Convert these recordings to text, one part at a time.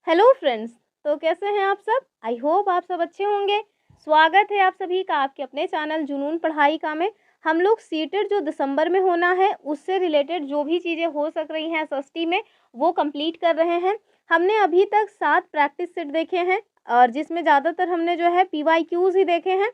Hello friends. तो कैसे हैं आप सब? आई होप आप सब अच्छे होंगे। स्वागत है आप सभी का आपके अपने चैनल जुनून पढ़ाई का में। हम लोग सीटेट जो दिसंबर में होना है उससे रिलेटेड जो भी चीज़ें हो सक रही हैं एसएसटी में वो कंप्लीट कर रहे हैं। हमने अभी तक 7 प्रैक्टिस सेट देखे हैं और जिसमें ज़्यादातर हमने जो है पीवाईक्यूज़ ही देखे हैं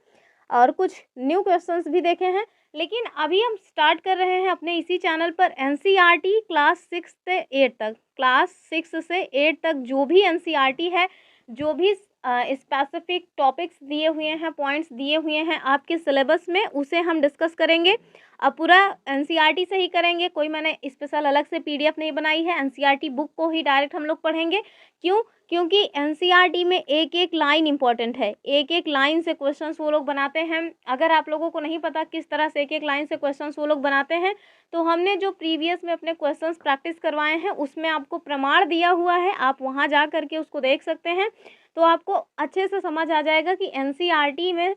और कुछ न्यू क्वेश्चंस भी देखे हैं। लेकिन अभी हम स्टार्ट कर रहे हैं अपने इसी चैनल पर एनसीईआरटी क्लास 6 से 8 तक। क्लास 6 से 8 तक जो भी एनसीईआरटी है, जो भी स्पेसिफिक टॉपिक्स दिए हुए हैं, पॉइंट्स दिए हुए हैं आपके सिलेबस में, उसे हम डिस्कस करेंगे। अब पूरा एनसीईआरटी से ही करेंगे, कोई मैंने स्पेशल अलग से पीडीएफ नहीं बनाई है। एनसीईआरटी बुक को ही डायरेक्ट हम लोग पढ़ेंगे। क्यों? क्योंकि एनसीईआरटी में एक एक लाइन इंपॉर्टेंट है, एक एक लाइन से क्वेश्चंस वो लोग बनाते हैं। अगर आप लोगों को नहीं पता किस तरह से एक एक लाइन से क्वेश्चंस वो लोग बनाते हैं, तो हमने जो प्रीवियस में अपने क्वेश्चंस प्रैक्टिस करवाए हैं उसमें आपको प्रमाण दिया हुआ है, आप वहाँ जा करके उसको देख सकते हैं। तो आपको अच्छे से समझ आ जाएगा कि एनसीईआरटी में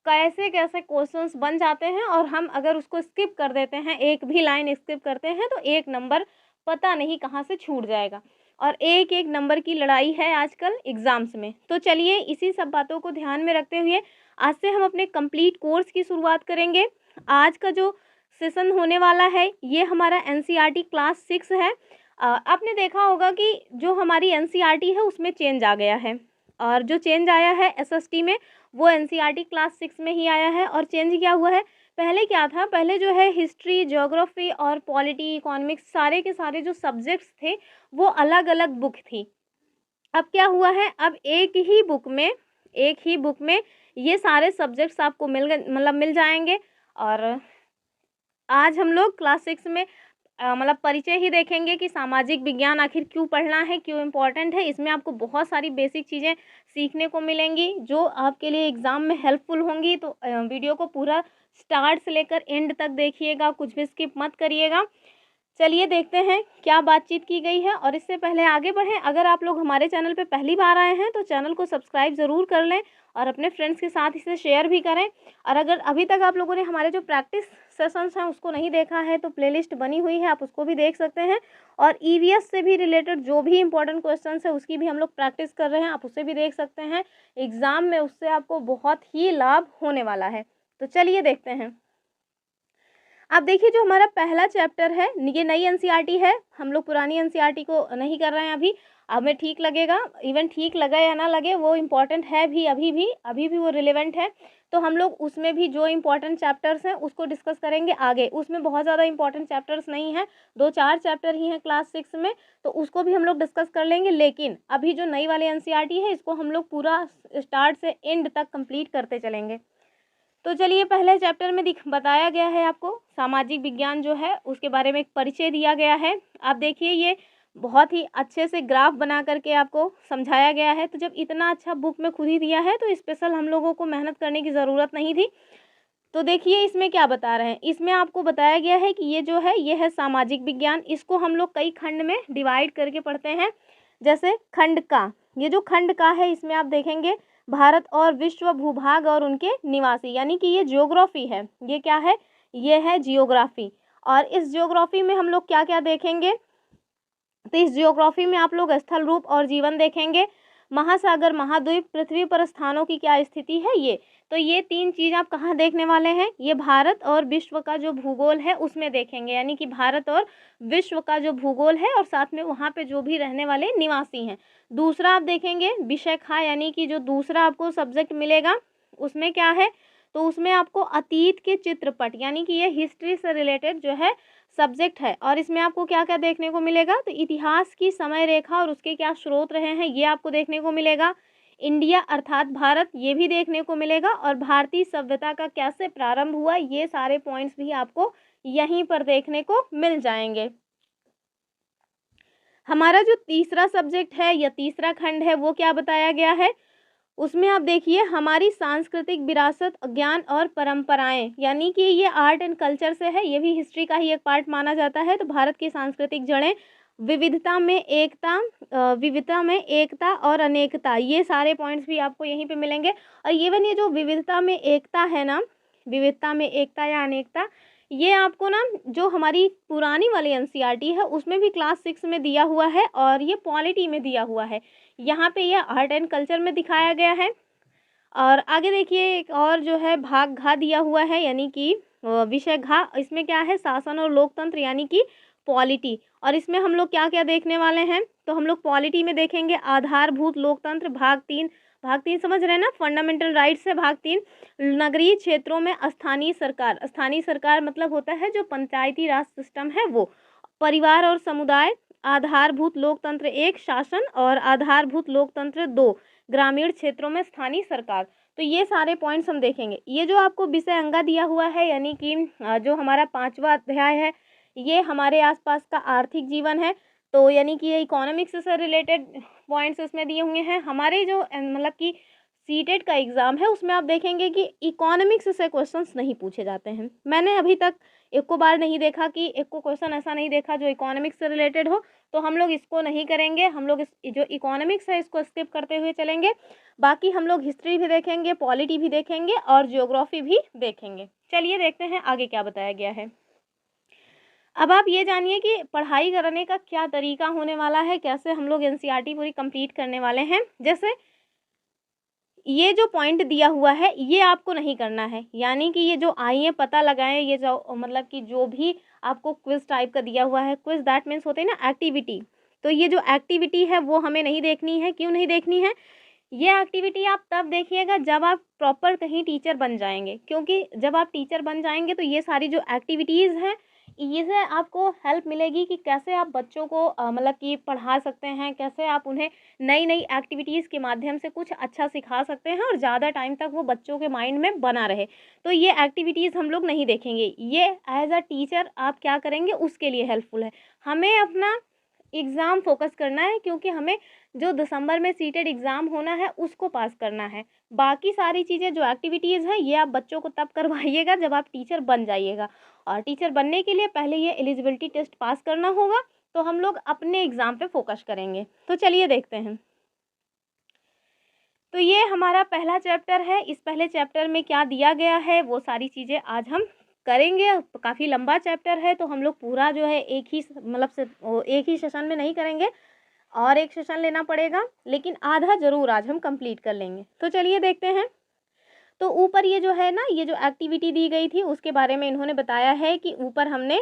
कैसे कैसे क्वेश्चंस बन जाते हैं और हम अगर उसको स्किप कर देते हैं, एक भी लाइन स्किप करते हैं, तो एक नंबर पता नहीं कहाँ से छूट जाएगा। और एक एक नंबर की लड़ाई है आजकल एग्ज़ाम्स में। तो चलिए इसी सब बातों को ध्यान में रखते हुए आज से हम अपने कंप्लीट कोर्स की शुरुआत करेंगे। आज का जो सेशन होने वाला है ये हमारा एनसीईआरटी क्लास 6 है। आपने देखा होगा कि जो हमारी एनसीईआरटी है उसमें चेंज आ गया है और जो चेंज आया है एसएसटी में वो एनसीईआरटी क्लास 6 में ही आया है। और चेंज क्या हुआ है, पहले क्या था, पहले जो है हिस्ट्री, ज्योग्राफी और पॉलिटी, इकोनॉमिक्स सारे के सारे जो सब्जेक्ट्स थे वो अलग अलग बुक थी। अब क्या हुआ है, अब एक ही बुक में ये सारे सब्जेक्ट्स आपको मिल जाएंगे। और आज हम लोग क्लास 6 में परिचय ही देखेंगे कि सामाजिक विज्ञान आखिर क्यों पढ़ना है, क्यों इम्पोर्टेंट है। इसमें आपको बहुत सारी बेसिक चीज़ें सीखने को मिलेंगी जो आपके लिए एग्ज़ाम में हेल्पफुल होंगी। तो वीडियो को पूरा स्टार्ट से लेकर एंड तक देखिएगा, कुछ भी स्किप मत करिएगा। चलिए देखते हैं क्या बातचीत की गई है। और इससे पहले आगे बढ़ें, अगर आप लोग हमारे चैनल पे पहली बार आए हैं तो चैनल को सब्सक्राइब ज़रूर कर लें और अपने फ्रेंड्स के साथ इसे शेयर भी करें। और अगर अभी तक आप लोगों ने हमारे जो प्रैक्टिस सेशंस हैं उसको नहीं देखा है तो प्लेलिस्ट बनी हुई है, आप उसको भी देख सकते हैं। और ईवीएस से भी रिलेटेड जो भी इंपॉर्टेंट क्वेश्चन है उसकी भी हम लोग प्रैक्टिस कर रहे हैं, आप उसे भी देख सकते हैं। एग्ज़ाम में उससे आपको बहुत ही लाभ होने वाला है। तो चलिए देखते हैं। अब देखिए जो हमारा पहला चैप्टर है ये नई एनसीईआरटी है, हम लोग पुरानी एनसीईआरटी को नहीं कर रहे हैं अभी। हमें ठीक लगेगा, इवन ठीक लगे या ना लगे वो इम्पॉर्टेंट है भी, अभी भी वो रिलेवेंट है। तो हम लोग उसमें भी जो इम्पोर्टेंट चैप्टर्स हैं उसको डिस्कस करेंगे आगे। उसमें बहुत ज़्यादा इंपॉर्टेंट चैप्टर्स नहीं हैं, 2-4 चैप्टर ही हैं क्लास 6 में, तो उसको भी हम लोग डिस्कस कर लेंगे। लेकिन अभी जो नई वाली एनसीईआरटी है इसको हम लोग पूरा स्टार्ट से एंड तक कंप्लीट करते चलेंगे। तो चलिए पहले चैप्टर में बताया गया है आपको सामाजिक विज्ञान जो है उसके बारे में एक परिचय दिया गया है। आप देखिए ये बहुत ही अच्छे से ग्राफ बना करके आपको समझाया गया है। तो जब इतना अच्छा बुक में खुद ही दिया है तो स्पेशल हम लोगों को मेहनत करने की ज़रूरत नहीं थी। तो देखिए इसमें क्या बता रहे हैं, इसमें आपको बताया गया है कि ये जो है ये है सामाजिक विज्ञान। इसको हम लोग कई खंड में डिवाइड करके पढ़ते हैं। जैसे खंड का, ये जो खंड का है इसमें आप देखेंगे भारत और विश्व भूभाग और उनके निवासी, यानी कि ये ज्योग्राफी है। ये क्या है, ये है जियोग्राफी। और इस जियोग्राफी में हम लोग क्या क्या देखेंगे, तो इस जियोग्राफी में आप लोग स्थल रूप और जीवन देखेंगे, महासागर, महाद्वीप, पृथ्वी पर स्थानों की क्या स्थिति है ये। तो ये 3 चीज़ आप कहाँ देखने वाले हैं, ये भारत और विश्व का जो भूगोल है उसमें देखेंगे। यानी कि भारत और विश्व का जो भूगोल है और साथ में वहाँ पे जो भी रहने वाले निवासी हैं। दूसरा आप देखेंगे विषय खा, यानी कि जो दूसरा आपको सब्जेक्ट मिलेगा उसमें क्या है, तो उसमें आपको अतीत के चित्रपट, यानी कि ये हिस्ट्री से रिलेटेड जो है सब्जेक्ट है। और इसमें आपको क्या क्या देखने को मिलेगा, तो इतिहास की समय रेखा और उसके क्या स्रोत रहे हैं ये आपको देखने को मिलेगा। इंडिया अर्थात भारत, ये भी देखने को मिलेगा। और भारतीय सभ्यता का कैसे प्रारंभ हुआ, ये सारे पॉइंट्स भी आपको यहीं पर देखने को मिल जाएंगे। हमारा जो तीसरा सब्जेक्ट है या तीसरा खंड है वो क्या बताया गया है, उसमें आप देखिए हमारी सांस्कृतिक विरासत, ज्ञान और परंपराएं, यानी कि ये आर्ट एंड कल्चर से है, ये भी हिस्ट्री का ही एक पार्ट माना जाता है। तो भारत की सांस्कृतिक जड़ें, विविधता में एकता और अनेकता, ये सारे पॉइंट्स भी आपको यहीं पे मिलेंगे। और इवन ये जो विविधता में एकता है ना, विविधता में एकता या अनेकता, ये आपको ना जो हमारी पुरानी वाली एनसीईआरटी है उसमें भी क्लास 6 में दिया हुआ है और ये पॉलिटी में दिया हुआ है। यहाँ पे ये आर्ट एंड कल्चर में दिखाया गया है। और आगे देखिए एक और जो है भाग घ दिया हुआ है, यानी कि विषय घ, इसमें क्या है, शासन और लोकतंत्र यानी कि पॉलिटी। और इसमें हम लोग क्या क्या देखने वाले हैं, तो हम लोग पॉलिटी में देखेंगे आधारभूत लोकतंत्र भाग 3। भाग 3 समझ रहे हैं ना, फंडामेंटल राइट्स है भाग 3। नगरीय क्षेत्रों में स्थानीय सरकार, स्थानीय सरकार मतलब होता है जो पंचायती राज सिस्टम है वो। परिवार और समुदाय, आधारभूत लोकतंत्र 1 शासन और आधारभूत लोकतंत्र 2 ग्रामीण क्षेत्रों में स्थानीय सरकार। तो ये सारे पॉइंट्स हम देखेंगे। ये जो आपको विषय अंगा दिया हुआ है, यानी कि जो हमारा 5वां अध्याय है, ये हमारे आसपास का आर्थिक जीवन है। तो यानी कि ये इकोनॉमिक्स से रिलेटेड पॉइंट्स इसमें दिए हुए हैं। हमारे जो मतलब कि सीटेट का एग्ज़ाम है उसमें आप देखेंगे कि इकोनॉमिक्स से क्वेश्चंस नहीं पूछे जाते हैं। मैंने अभी तक एक को बार नहीं देखा कि एक को क्वेश्चन ऐसा नहीं देखा जो इकोनॉमिक्स से रिलेटेड हो। तो हम लोग इसको नहीं करेंगे, हम लोग इस जो इकोनॉमिक्स है इसको स्किप करते हुए चलेंगे। बाकी हम लोग हिस्ट्री भी देखेंगे, पॉलिटी भी देखेंगे और जियोग्राफी भी देखेंगे। चलिए देखते हैं आगे क्या बताया गया है। अब आप ये जानिए कि पढ़ाई करने का क्या तरीका होने वाला है, कैसे हम लोग एनसीईआरटी पूरी कंप्लीट करने वाले हैं। जैसे ये जो पॉइंट दिया हुआ है ये आपको नहीं करना है, यानी कि ये जो आइए पता लगाएं, ये जो मतलब कि जो भी आपको क्विज टाइप का दिया हुआ है, क्विज दैट मीन्स होते हैं ना एक्टिविटी, तो ये जो एक्टिविटी है वो हमें नहीं देखनी है। क्यों नहीं देखनी है? ये एक्टिविटी आप तब देखिएगा जब आप प्रॉपर कहीं टीचर बन जाएंगे, क्योंकि जब आप टीचर बन जाएंगे तो ये सारी जो एक्टिविटीज़ हैं इससे आपको हेल्प मिलेगी कि कैसे आप बच्चों को मतलब कि पढ़ा सकते हैं, कैसे आप उन्हें नई नई एक्टिविटीज़ के माध्यम से कुछ अच्छा सिखा सकते हैं और ज़्यादा टाइम तक वो बच्चों के माइंड में बना रहे। तो ये एक्टिविटीज़ हम लोग नहीं देखेंगे, ये एज अ टीचर आप क्या करेंगे उसके लिए हेल्पफुल है। हमें अपना एग्ज़ाम फोकस करना है, क्योंकि हमें जो दिसंबर में सीटेट एग्ज़ाम होना है उसको पास करना है। बाकी सारी चीज़ें जो एक्टिविटीज़ हैं ये आप बच्चों को तब करवाइएगा जब आप टीचर बन जाइएगा। और टीचर बनने के लिए पहले ये एलिजिबिलिटी टेस्ट पास करना होगा। तो हम लोग अपने एग्ज़ाम पे फोकस करेंगे। तो चलिए देखते हैं। तो ये हमारा पहला चैप्टर है। इस पहले चैप्टर में क्या दिया गया है वो सारी चीज़ें आज हम करेंगे। काफ़ी लंबा चैप्टर है तो हम लोग पूरा जो है एक ही मतलब से एक ही सेशन में नहीं करेंगे, और एक सेशन लेना पड़ेगा, लेकिन आधा ज़रूर आज हम कंप्लीट कर लेंगे। तो चलिए देखते हैं। तो ऊपर ये जो है ना, ये जो एक्टिविटी दी गई थी उसके बारे में इन्होंने बताया है कि ऊपर हमने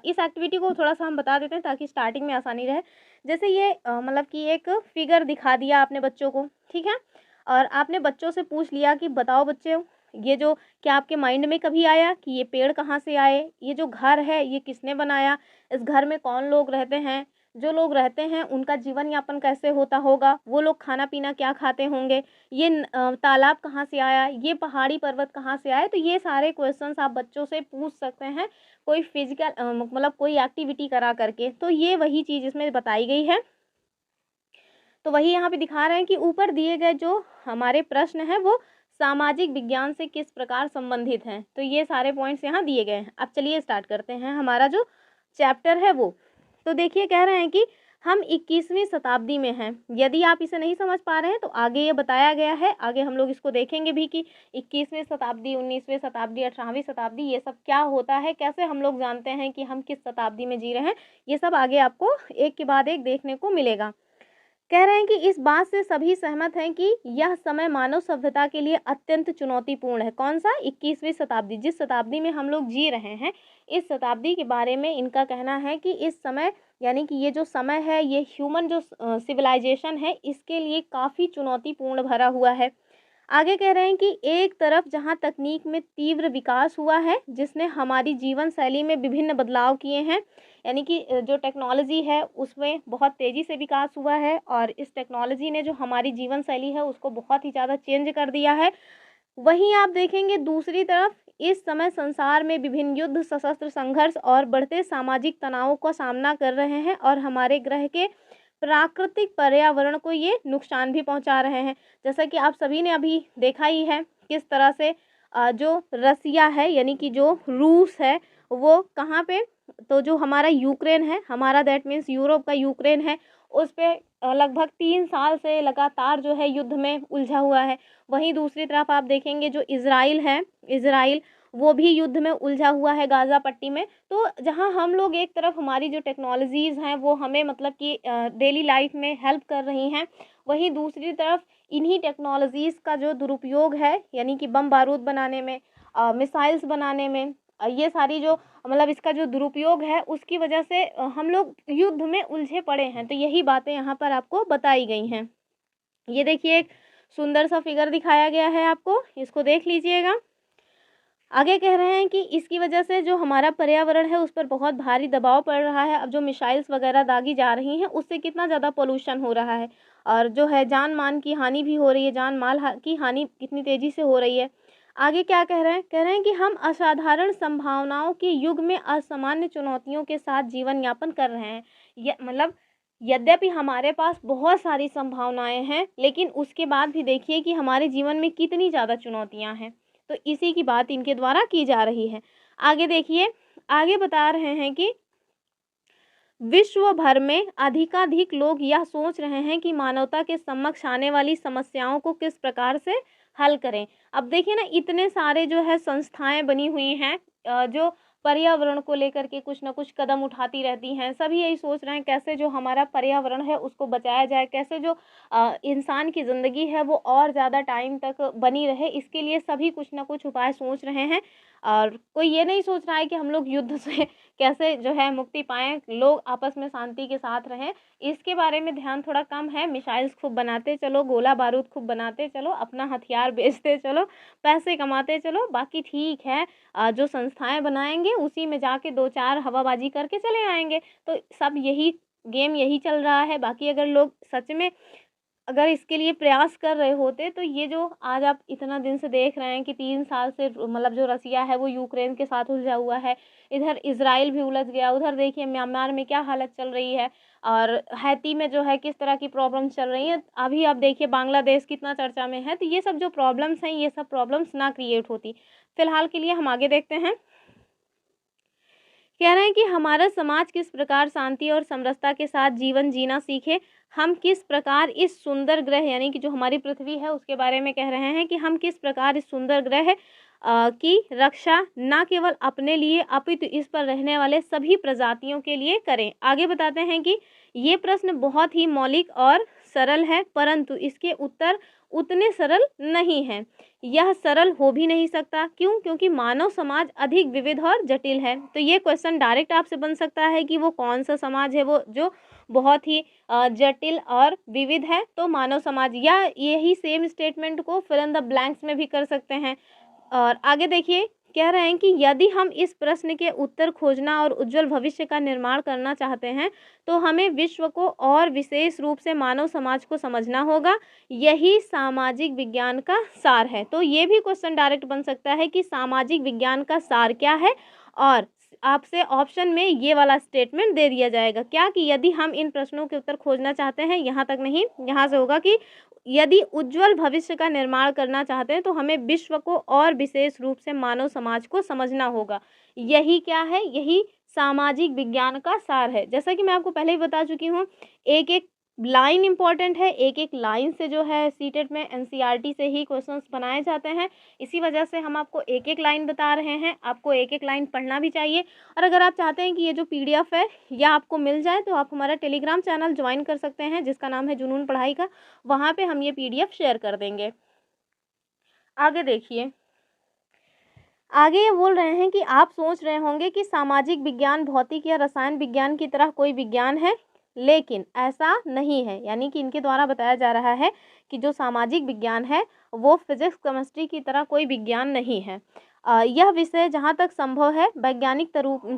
इस एक्टिविटी को थोड़ा सा हम बता देते हैं ताकि स्टार्टिंग में आसानी रहे। जैसे ये मतलब कि एक फिगर दिखा दिया आपने बच्चों को, ठीक है, और आपने बच्चों से पूछ लिया कि बताओ बच्चे, ये जो क्या आपके माइंड में कभी आया कि ये पेड़ कहाँ से आए, ये जो घर है ये किसने बनाया, इस घर में कौन लोग रहते हैं, जो लोग रहते हैं उनका जीवन यापन कैसे होता होगा, वो लोग खाना पीना क्या खाते होंगे, ये तालाब कहाँ से आया, ये पहाड़ी पर्वत कहाँ से आए। तो ये सारे क्वेश्चंस आप बच्चों से पूछ सकते हैं कोई फिजिकल मतलब कोई एक्टिविटी करा करके। तो ये वही चीज़ इसमें बताई गई है। तो वही यहाँ पे दिखा रहे हैं कि ऊपर दिए गए जो हमारे प्रश्न हैं वो सामाजिक विज्ञान से किस प्रकार संबंधित हैं। तो ये सारे पॉइंट्स यहाँ दिए गए हैं। अब चलिए स्टार्ट करते हैं हमारा जो चैप्टर है वो। तो देखिए कह रहे हैं कि हम 21वीं शताब्दी में हैं। यदि आप इसे नहीं समझ पा रहे हैं तो आगे ये बताया गया है, आगे हम लोग इसको देखेंगे भी कि 21वीं शताब्दी, 19वीं शताब्दी, 18वीं शताब्दी ये सब क्या होता है, कैसे हम लोग जानते हैं कि हम किस शताब्दी में जी रहे हैं। ये सब आगे आपको एक के बाद एक देखने को मिलेगा। कह रहे हैं कि इस बात से सभी सहमत हैं कि यह समय मानव सभ्यता के लिए अत्यंत चुनौतीपूर्ण है। कौन सा? 21वीं शताब्दी, जिस शताब्दी में हम लोग जी रहे हैं, इस शताब्दी के बारे में इनका कहना है कि इस समय यानी कि ये जो समय है ये ह्यूमन जो सिविलाइजेशन है इसके लिए काफ़ी चुनौतीपूर्ण भरा हुआ है। आगे कह रहे हैं कि एक तरफ जहां तकनीक में तीव्र विकास हुआ है जिसने हमारी जीवन शैली में विभिन्न बदलाव किए हैं, यानी कि जो टेक्नोलॉजी है उसमें बहुत तेज़ी से विकास हुआ है और इस टेक्नोलॉजी ने जो हमारी जीवन शैली है उसको बहुत ही ज़्यादा चेंज कर दिया है। वहीं आप देखेंगे दूसरी तरफ इस समय संसार में विभिन्न युद्ध, सशस्त्र संघर्ष और बढ़ते सामाजिक तनावों का सामना कर रहे हैं और हमारे ग्रह के प्राकृतिक पर्यावरण को ये नुकसान भी पहुंचा रहे हैं। जैसा कि आप सभी ने अभी देखा ही है किस तरह से जो रसिया है यानी कि जो रूस है वो कहाँ पे, तो जो हमारा यूक्रेन है, हमारा दैट मीन्स यूरोप का यूक्रेन है, उस पे लगभग 3 साल से लगातार जो है युद्ध में उलझा हुआ है। वहीं दूसरी तरफ आप देखेंगे जो इज़राइल है, इज़राइल वो भी युद्ध में उलझा हुआ है गाज़ा पट्टी में। तो जहाँ हम लोग एक तरफ हमारी जो टेक्नोलॉजीज़ हैं वो हमें मतलब कि डेली लाइफ में हेल्प कर रही हैं, वहीं दूसरी तरफ इन्हीं टेक्नोलॉजीज़ का जो दुरुपयोग है, यानी कि बम बारूद बनाने में, मिसाइल्स बनाने में, ये सारी जो मतलब इसका जो दुरुपयोग है उसकी वजह से हम लोग युद्ध में उलझे पड़े हैं। तो यही बातें यहाँ पर आपको बताई गई हैं। ये देखिए एक सुंदर सा फिगर दिखाया गया है आपको, इसको देख लीजिएगा। आगे कह रहे हैं कि इसकी वजह से जो हमारा पर्यावरण है उस पर बहुत भारी दबाव पड़ रहा है। अब जो मिसाइल्स वगैरह दागी जा रही हैं उससे कितना ज़्यादा पोल्यूशन हो रहा है, और जो है जान मान की हानि भी हो रही है, जान माल की हानि कितनी तेज़ी से हो रही है। आगे क्या कह रहे हैं, कह रहे हैं कि हम असाधारण संभावनाओं के युग में असामान्य चुनौतियों के साथ जीवन यापन कर रहे हैं। मतलब यद्यपि हमारे पास बहुत सारी संभावनाएं हैं, लेकिन उसके बाद भी देखिए कि हमारे जीवन में कितनी ज़्यादा चुनौतियां हैं। तो इसी की बात इनके द्वारा की जा रही है। आगे देखिए, आगे बता रहे हैं कि विश्व भर में अधिकाधिक लोग यह सोच रहे हैं कि मानवता के समक्ष आने वाली समस्याओं को किस प्रकार से हल करें। अब देखिए ना, इतने सारे जो है संस्थाएं बनी हुई हैं जो पर्यावरण को लेकर के कुछ ना कुछ कदम उठाती रहती हैं। सभी यही सोच रहे हैं कैसे जो हमारा पर्यावरण है उसको बचाया जाए, कैसे जो इंसान की ज़िंदगी है वो और ज़्यादा टाइम तक बनी रहे, इसके लिए सभी कुछ ना कुछ उपाय सोच रहे हैं। और कोई ये नहीं सोच रहा है कि हम लोग युद्ध से कैसे जो है मुक्ति पाएँ, लोग आपस में शांति के साथ रहें। इसके बारे में ध्यान थोड़ा कम है। मिसाइल्स खूब बनाते चलो, गोला बारूद खूब बनाते चलो, अपना हथियार बेचते चलो, पैसे कमाते चलो, बाकी ठीक है। जो संस्थाएं बनाएंगे उसी में जाके 2-4 हवाबाजी करके चले आएंगे। तो सब यही गेम यही चल रहा है। बाकी अगर लोग सच में अगर इसके लिए प्रयास कर रहे होते तो ये जो आज आप इतना दिन से देख रहे हैं कि 3 साल से मतलब जो रसिया है वो यूक्रेन के साथ उलझा हुआ है, इधर इज़राइल भी उलझ गया, उधर देखिए म्यांमार में क्या हालत चल रही है, और हैती में जो है किस तरह की प्रॉब्लम्स चल रही हैं। अभी आप देखिए बांग्लादेश कितना चर्चा में है। तो ये सब जो प्रॉब्लम्स हैं ये सब प्रॉब्लम्स ना क्रिएट होती। फ़िलहाल के लिए हम आगे देखते हैं। कह रहे हैं कि हमारा समाज किस प्रकार शांति और समरसता के साथ जीवन जीना सीखे। हम किस प्रकार इस सुंदर ग्रह यानी कि जो हमारी पृथ्वी है उसके बारे में कह रहे हैं कि हम किस प्रकार इस सुंदर ग्रह की रक्षा न केवल अपने लिए अपितु इस पर रहने वाले सभी प्रजातियों के लिए करें। आगे बताते हैं कि ये प्रश्न बहुत ही मौलिक और सरल है, परंतु इसके उत्तर उतने सरल नहीं हैं। यह सरल हो भी नहीं सकता। क्यों? क्योंकि मानव समाज अधिक विविध और जटिल है। तो ये क्वेश्चन डायरेक्ट आपसे बन सकता है कि वो कौन सा समाज है वो जो बहुत ही जटिल और विविध है। तो मानव समाज, या यही सेम स्टेटमेंट को फिल इन द ब्लैंक्स में भी कर सकते हैं। और आगे देखिए, कह रहे हैं कि यदि हम इस प्रश्न के उत्तर खोजना और उज्जवल भविष्य का निर्माण करना चाहते हैं तो हमें विश्व को और विशेष रूप से मानव समाज को समझना होगा। यही सामाजिक विज्ञान का सार है। तो ये भी क्वेश्चन डायरेक्ट बन सकता है कि सामाजिक विज्ञान का सार क्या है, और आपसे ऑप्शन में ये वाला स्टेटमेंट दे दिया जाएगा क्या, कि यदि हम इन प्रश्नों के उत्तर खोजना चाहते हैं, यहाँ तक नहीं, यहाँ से होगा कि यदि उज्जवल भविष्य का निर्माण करना चाहते हैं तो हमें विश्व को और विशेष रूप से मानव समाज को समझना होगा। यही क्या है? यही सामाजिक विज्ञान का सार है। जैसा कि मैं आपको पहले ही बता चुकी हूँ, एक एक लाइन इंपॉर्टेंट है, एक एक लाइन से जो है सीटेट में एनसीईआरटी से ही क्वेश्चंस बनाए जाते हैं। इसी वजह से हम आपको एक एक लाइन बता रहे हैं, आपको एक एक लाइन पढ़ना भी चाहिए। और अगर आप चाहते हैं कि ये जो पीडीएफ है यह आपको मिल जाए तो आप हमारा टेलीग्राम चैनल ज्वाइन कर सकते हैं जिसका नाम है जुनून पढ़ाई का। वहाँ पे हम ये पीडीएफ शेयर कर देंगे। आगे देखिए, आगे ये बोल रहे हैं कि आप सोच रहे होंगे कि सामाजिक विज्ञान भौतिक या रसायन विज्ञान की तरह कोई विज्ञान है, लेकिन ऐसा नहीं है। यानी कि इनके द्वारा बताया जा रहा है कि जो सामाजिक विज्ञान है वो फिजिक्स केमिस्ट्री की तरह कोई विज्ञान नहीं है। यह विषय जहाँ तक संभव है वैज्ञानिक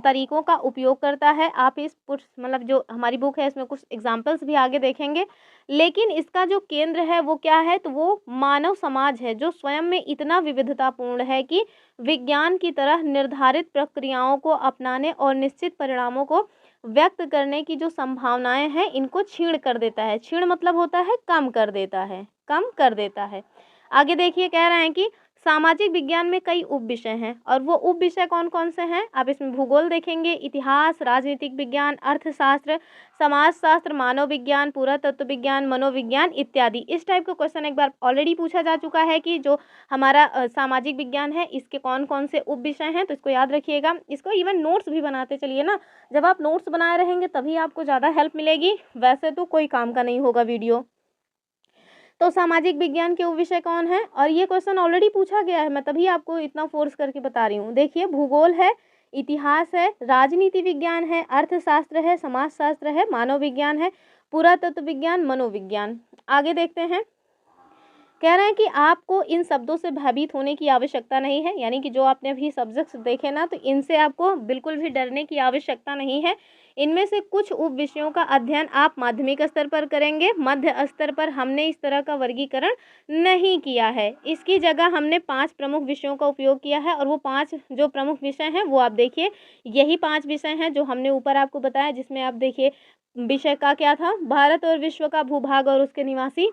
तरीकों का उपयोग करता है। आप इस मतलब जो हमारी बुक है इसमें कुछ एग्जाम्पल्स भी आगे देखेंगे, लेकिन इसका जो केंद्र है वो क्या है, तो वो मानव समाज है जो स्वयं में इतना विविधतापूर्ण है कि विज्ञान की तरह निर्धारित प्रक्रियाओं को अपनाने और निश्चित परिणामों को व्यक्त करने की जो संभावनाएं हैं इनको क्षीण कर देता है। क्षीण मतलब होता है कम कर देता है, कम कर देता है। आगे देखिए, कह रहे हैं कि सामाजिक विज्ञान में कई उप विषय हैं और वो उप विषय कौन कौन से हैं आप इसमें भूगोल देखेंगे, इतिहास, राजनीतिक विज्ञान, अर्थशास्त्र, समाजशास्त्र, मानव विज्ञान, पुरातत्व विज्ञान, मनोविज्ञान इत्यादि। इस टाइप का क्वेश्चन एक बार ऑलरेडी पूछा जा चुका है कि जो हमारा सामाजिक विज्ञान है इसके कौन कौन से उप विषय हैं, तो इसको याद रखिएगा। इसको इवन नोट्स भी बनाते चलिए ना, जब आप नोट्स बनाए रहेंगे तभी आपको ज़्यादा हेल्प मिलेगी, वैसे तो कोई काम का नहीं होगा वीडियो। तो सामाजिक विज्ञान के उप विषय कौन है, और ये क्वेश्चन ऑलरेडी पूछा गया है, मैं तभी आपको इतना फोर्स करके बता रही हूँ। देखिए, भूगोल है, इतिहास है, राजनीति विज्ञान है, अर्थशास्त्र है, समाजशास्त्र है, मानव विज्ञान है, पुरातत्व विज्ञान, मनोविज्ञान। आगे देखते हैं, कह रहे हैं कि आपको इन शब्दों से भयभीत होने की आवश्यकता नहीं है, यानी कि जो आपने अभी सब्जेक्ट्स देखे ना, तो इनसे आपको बिल्कुल भी डरने की आवश्यकता नहीं है। इनमें से कुछ उप विषयों का अध्ययन आप माध्यमिक स्तर पर करेंगे, मध्य स्तर पर हमने इस तरह का वर्गीकरण नहीं किया है। इसकी जगह हमने 5 प्रमुख विषयों का उपयोग किया है, और वो 5 जो प्रमुख विषय हैं वो आप देखिए, यही 5 विषय हैं जो हमने ऊपर आपको बताया, जिसमें आप देखिए विषय का क्या था, भारत और विश्व का भूभाग और उसके निवासी।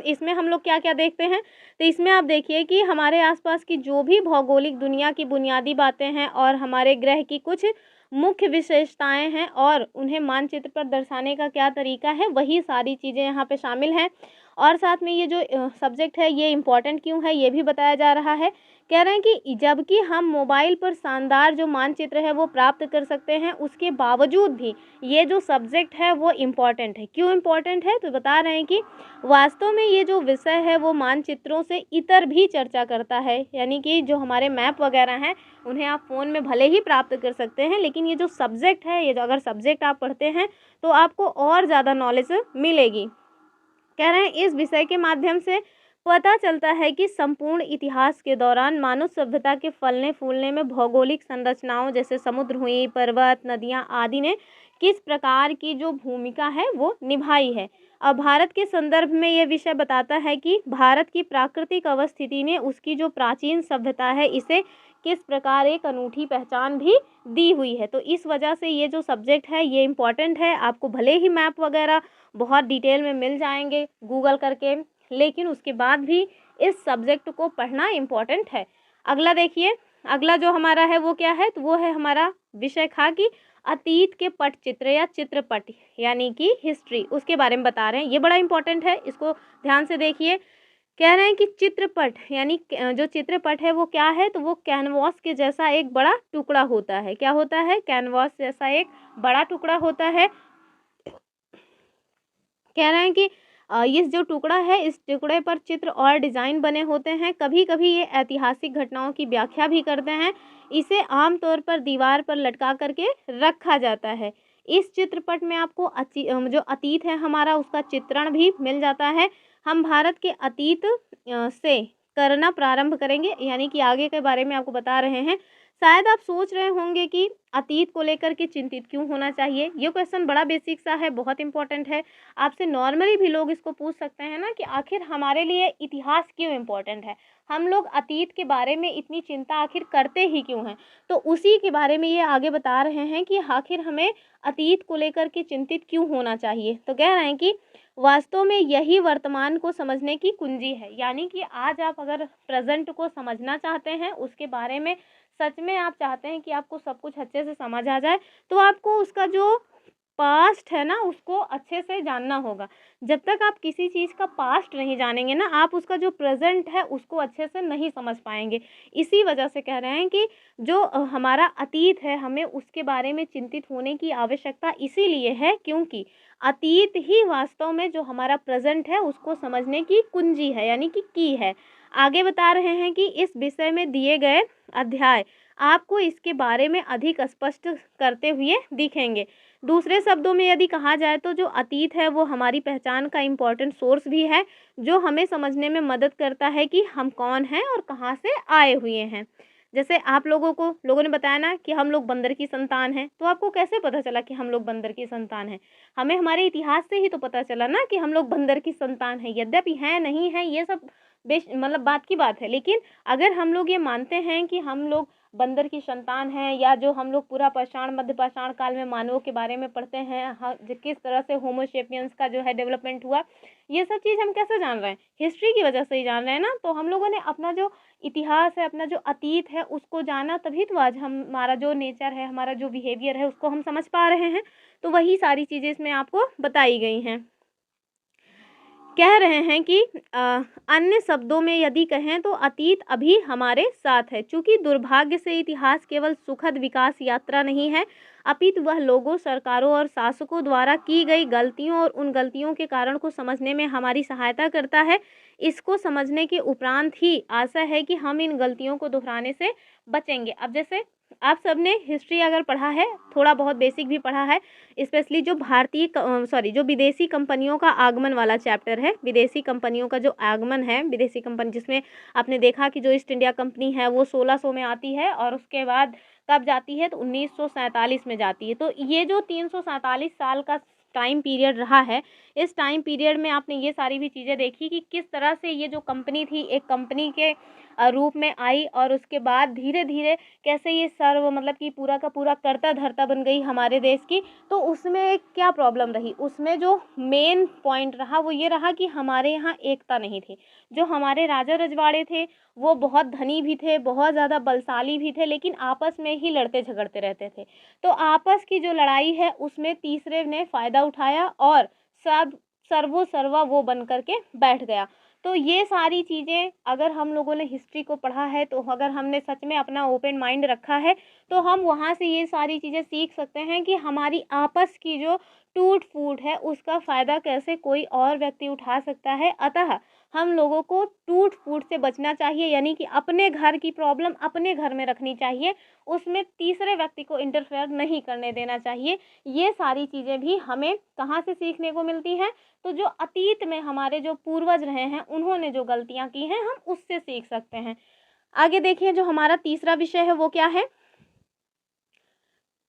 इसमें हम लोग क्या क्या देखते हैं, तो इसमें आप देखिए कि हमारे आसपास की जो भी भौगोलिक दुनिया की बुनियादी बातें हैं और हमारे ग्रह की कुछ मुख्य विशेषताएं हैं और उन्हें मानचित्र पर दर्शाने का क्या तरीका है, वही सारी चीज़ें यहाँ पे शामिल हैं। और साथ में ये जो सब्जेक्ट है ये इम्पॉर्टेंट क्यों है ये भी बताया जा रहा है। कह रहे हैं कि जबकि हम मोबाइल पर शानदार जो मानचित्र है वो प्राप्त कर सकते हैं, उसके बावजूद भी ये जो सब्जेक्ट है वो इम्पॉर्टेंट है। क्यों इम्पॉर्टेंट है, तो बता रहे हैं कि वास्तव में ये जो विषय है वो मानचित्रों से इतर भी चर्चा करता है, यानी कि जो हमारे मैप वगैरह हैं उन्हें आप फ़ोन में भले ही प्राप्त कर सकते हैं, लेकिन ये जो सब्जेक्ट है, ये जो अगर सब्जेक्ट आप पढ़ते हैं तो आपको और ज़्यादा नॉलेज मिलेगी। कह रहे हैं इस विषय के माध्यम से पता चलता है कि संपूर्ण इतिहास के दौरान मानव सभ्यता के फलने फूलने में भौगोलिक संरचनाओं जैसे समुद्र हुई, पर्वत, नदियाँ आदि ने किस प्रकार की जो भूमिका है वो निभाई है। अब भारत के संदर्भ में ये विषय बताता है कि भारत की प्राकृतिक अवस्थिति ने उसकी जो प्राचीन सभ्यता है इसे किस प्रकार एक अनूठी पहचान भी दी हुई है। तो इस वजह से ये जो सब्जेक्ट है ये इम्पॉर्टेंट है। आपको भले ही मैप वगैरह बहुत डिटेल में मिल जाएंगे गूगल करके, लेकिन उसके बाद भी इस सब्जेक्ट को पढ़ना इम्पॉर्टेंट है। अगला देखिए, अगला जो हमारा है वो क्या है, तो वो है हमारा विषय खा कि अतीत के पटचित्र या चित्रपट यानी कि हिस्ट्री, उसके बारे में बता रहे हैं। ये बड़ा इंपॉर्टेंट है, इसको ध्यान से देखिए। कह रहे हैं कि चित्रपट यानी जो चित्रपट है वो क्या है, तो वो कैनवास के जैसा एक बड़ा टुकड़ा होता है। क्या होता है, कैनवास जैसा एक बड़ा टुकड़ा होता है। कह रहे हैं कि इस जो टुकड़ा है इस टुकड़े पर चित्र और डिज़ाइन बने होते हैं। कभी कभी ये ऐतिहासिक घटनाओं की व्याख्या भी करते हैं। इसे आमतौर पर दीवार पर लटका करके रखा जाता है। इस चित्रपट में आपको जो अतीत है हमारा उसका चित्रण भी मिल जाता है। हम भारत के अतीत से करना प्रारंभ करेंगे, यानी कि आगे के बारे में आपको बता रहे हैं। शायद आप सोच रहे होंगे कि अतीत को लेकर के चिंतित क्यों होना चाहिए। ये क्वेश्चन बड़ा बेसिक सा है, बहुत इंपॉर्टेंट है। आपसे नॉर्मली भी लोग इसको पूछ सकते हैं ना कि आखिर हमारे लिए इतिहास क्यों इम्पोर्टेंट है, हम लोग अतीत के बारे में इतनी चिंता आखिर करते ही क्यों हैं। तो उसी के बारे में ये आगे बता रहे हैं कि आखिर हमें अतीत को लेकर के चिंतित क्यों होना चाहिए। तो कह रहे हैं कि वास्तव में यही वर्तमान को समझने की कुंजी है, यानी कि आज आप अगर प्रेजेंट को समझना चाहते हैं, उसके बारे में सच में आप चाहते हैं कि आपको सब कुछ अच्छे से समझ आ जाए, तो आपको उसका जो पास्ट है ना उसको अच्छे से जानना होगा। जब तक आप किसी चीज़ का पास्ट नहीं जानेंगे ना, आप उसका जो प्रेजेंट है उसको अच्छे से नहीं समझ पाएंगे। इसी वजह से कह रहे हैं कि जो हमारा अतीत है हमें उसके बारे में चिंतित होने की आवश्यकता इसीलिए है क्योंकि अतीत ही वास्तव में जो हमारा प्रेजेंट है उसको समझने की कुंजी है, यानी कि की है। आगे बता रहे हैं कि इस विषय में दिए गए अध्याय आपको इसके बारे में अधिक स्पष्ट करते हुए दिखेंगे। दूसरे शब्दों में यदि कहा जाए तो जो अतीत है वो हमारी पहचान का इम्पोर्टेंट सोर्स भी है, जो हमें समझने में मदद करता है कि हम कौन हैं और कहाँ से आए हुए हैं। जैसे आप लोगों ने बताया ना कि हम लोग बंदर की संतान हैं, तो आपको कैसे पता चला कि हम लोग बंदर की संतान हैं? हमें हमारे इतिहास से ही तो पता चला ना कि हम लोग बंदर की संतान हैं। यद्यपि हैं नहीं हैं ये सब मतलब बात की बात है, लेकिन अगर हम लोग ये मानते हैं कि हम लोग बंदर की संतान हैं, या जो हम लोग पूरा पाषाण मध्य पाषाण काल में मानवों के बारे में पढ़ते हैं, किस तरह से होमो सेपियंस का जो है डेवलपमेंट हुआ, ये सब चीज़ हम कैसे जान रहे हैं? हिस्ट्री की वजह से ही जान रहे हैं ना। तो हम लोगों ने अपना जो इतिहास है, अपना जो अतीत है, उसको जाना, तभी तो आज हमारा जो नेचर है, हमारा जो बिहेवियर है, उसको हम समझ पा रहे हैं। तो वही सारी चीज़ें इसमें आपको बताई गई हैं। कह रहे हैं कि अन्य शब्दों में यदि कहें तो अतीत अभी हमारे साथ है, चूंकि दुर्भाग्य से इतिहास केवल सुखद विकास यात्रा नहीं है, अपितु वह लोगों, सरकारों और शासकों द्वारा की गई गलतियों और उन गलतियों के कारण को समझने में हमारी सहायता करता है। इसको समझने के उपरांत ही आशा है कि हम इन गलतियों को दोहराने से बचेंगे। अब जैसे आप सबने हिस्ट्री अगर पढ़ा है, थोड़ा बहुत बेसिक भी पढ़ा है, स्पेशली जो जो विदेशी कंपनियों का आगमन वाला चैप्टर है, विदेशी कंपनियों का जो आगमन है, विदेशी कंपनी, जिसमें आपने देखा कि जो ईस्ट इंडिया कंपनी है वो 1600 में आती है और उसके बाद कब जाती है, तो 1947 में जाती है। तो ये जो 347 साल का टाइम पीरियड रहा है, इस टाइम पीरियड में आपने ये सारी भी चीज़ें देखी कि किस तरह से ये जो कंपनी थी एक कंपनी के रूप में आई, और उसके बाद धीरे धीरे कैसे ये सर्व मतलब कि पूरा का पूरा कर्ता धर्ता बन गई हमारे देश की। तो उसमें क्या प्रॉब्लम रही, उसमें जो मेन पॉइंट रहा वो ये रहा कि हमारे यहाँ एकता नहीं थी। जो हमारे राजा रजवाड़े थे वो बहुत धनी भी थे, बहुत ज़्यादा बलशाली भी थे, लेकिन आपस में ही लड़ते झगड़ते रहते थे। तो आपस की जो लड़ाई है उसमें तीसरे ने फ़ायदा उठाया और सब सर्वा वो बन करके बैठ गया। तो ये सारी चीज़ें अगर हम लोगों ने हिस्ट्री को पढ़ा है, तो अगर हमने सच में अपना ओपन माइंड रखा है, तो हम वहाँ से ये सारी चीज़ें सीख सकते हैं कि हमारी आपस की जो टूट फूट है उसका फ़ायदा कैसे कोई और व्यक्ति उठा सकता है। अतः हम लोगों को टूट फूट से बचना चाहिए, यानी कि अपने घर की प्रॉब्लम अपने घर में रखनी चाहिए, उसमें तीसरे व्यक्ति को इंटरफेयर नहीं करने देना चाहिए। ये सारी चीज़ें भी हमें कहाँ से सीखने को मिलती हैं, तो जो अतीत में हमारे जो पूर्वज रहे हैं उन्होंने जो गलतियां की हैं हम उससे सीख सकते हैं। आगे देखिए, जो हमारा तीसरा विषय है वो क्या है।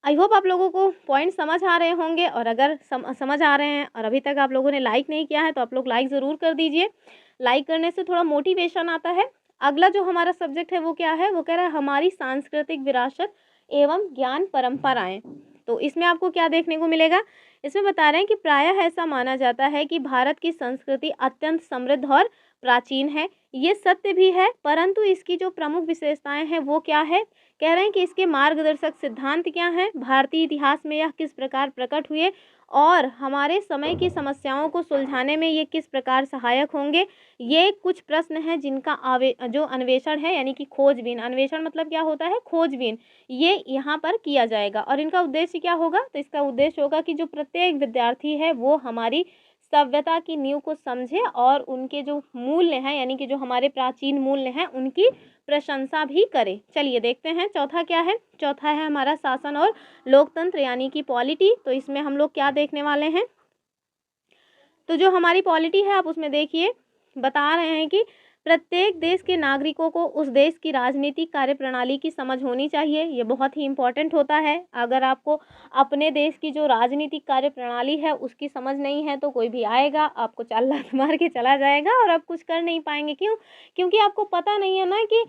आई होप आप लोगों को पॉइंट समझ आ रहे होंगे, और अगर समझ आ रहे हैं और अभी तक आप लोगों ने लाइक नहीं किया है तो आप लोग लाइक ज़रूर कर दीजिए। लाइक करने से थोड़ा मोटिवेशन आता है। अगला जो हमारा सब्जेक्ट है वो क्या है, वो कह रहा है हमारी सांस्कृतिक विरासत एवं ज्ञान परंपराएं। तो इसमें आपको क्या देखने को मिलेगा, इसमें बता रहे हैं कि प्रायः ऐसा माना जाता है कि भारत की संस्कृति अत्यंत समृद्ध और प्राचीन है। ये सत्य भी है, परंतु इसकी जो प्रमुख विशेषताएं हैं वो क्या है। कह रहे हैं कि इसके मार्गदर्शक सिद्धांत क्या हैं, भारतीय इतिहास में यह किस प्रकार प्रकट हुए और हमारे समय की समस्याओं को सुलझाने में ये किस प्रकार सहायक होंगे। ये कुछ प्रश्न हैं जिनका जो अन्वेषण है, यानी कि खोजबीन, अन्वेषण मतलब क्या होता है, खोजबीन, ये यहाँ पर किया जाएगा। और इनका उद्देश्य क्या होगा, तो इसका उद्देश्य होगा कि जो प्रत्येक विद्यार्थी है वो हमारी सभ्यता की नींव को समझे और उनके जो मूल्य हैं, यानी कि जो हमारे प्राचीन मूल्य हैं, उनकी प्रशंसा भी करे। चलिए देखते हैं चौथा क्या है। चौथा है हमारा शासन और लोकतंत्र, यानी कि पॉलिटी। तो इसमें हम लोग क्या देखने वाले हैं, तो जो हमारी पॉलिटी है आप उसमें देखिए, बता रहे हैं कि प्रत्येक देश के नागरिकों को उस देश की राजनीतिक कार्यप्रणाली की समझ होनी चाहिए। ये बहुत ही इम्पोर्टेंट होता है। अगर आपको अपने देश की जो राजनीतिक कार्यप्रणाली है उसकी समझ नहीं है तो कोई भी आएगा आपको चार लात मार के चला जाएगा और आप कुछ कर नहीं पाएंगे। क्यों? क्योंकि आपको पता नहीं है ना कि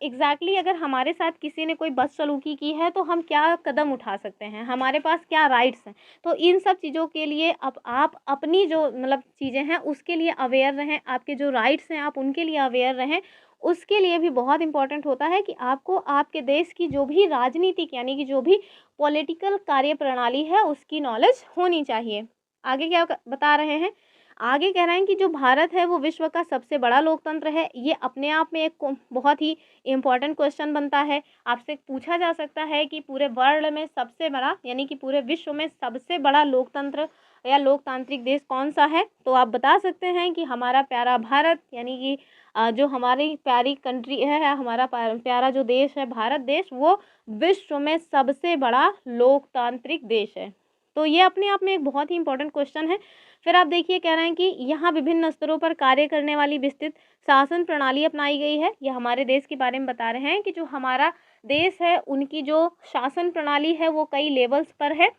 एग्जैक्टली अगर हमारे साथ किसी ने कोई बदसलूकी की है तो हम क्या कदम उठा सकते हैं, हमारे पास क्या राइट्स हैं। तो इन सब चीज़ों के लिए अब आप अपनी जो मतलब चीज़ें हैं उसके लिए अवेयर रहें, आपके जो राइट्स हैं आप उनके लिए अवेयर रहें। उसके लिए भी बहुत इंपॉर्टेंट होता है कि आपको आपके देश की जो भी राजनीतिक यानी कि जो भी पॉलिटिकल कार्यप्रणाली है उसकी नॉलेज होनी चाहिए। आगे क्या बता रहे हैं, आगे कह रहे हैं कि जो भारत है वो विश्व का सबसे बड़ा लोकतंत्र है। ये अपने आप में एक बहुत ही इम्पॉर्टेंट क्वेश्चन बनता है। आपसे पूछा जा सकता है कि पूरे वर्ल्ड में सबसे बड़ा यानी कि पूरे विश्व में सबसे बड़ा लोकतंत्र या लोकतांत्रिक देश कौन सा है, तो आप बता सकते हैं कि हमारा प्यारा भारत, यानी कि जो हमारी प्यारी कंट्री है, हमारा प्यारा जो देश है भारत देश, वो विश्व में सबसे बड़ा लोकतांत्रिक देश है। तो ये अपने आप में एक बहुत ही इंपॉर्टेंट क्वेश्चन है। फिर आप देखिए, कह रहे हैं कि यहाँ विभिन्न स्तरों पर कार्य करने वाली विस्तृत शासन प्रणाली अपनाई गई है। यह हमारे देश के बारे में बता रहे हैं कि जो हमारा देश है उनकी जो शासन प्रणाली है वो कई लेवल्स पर है।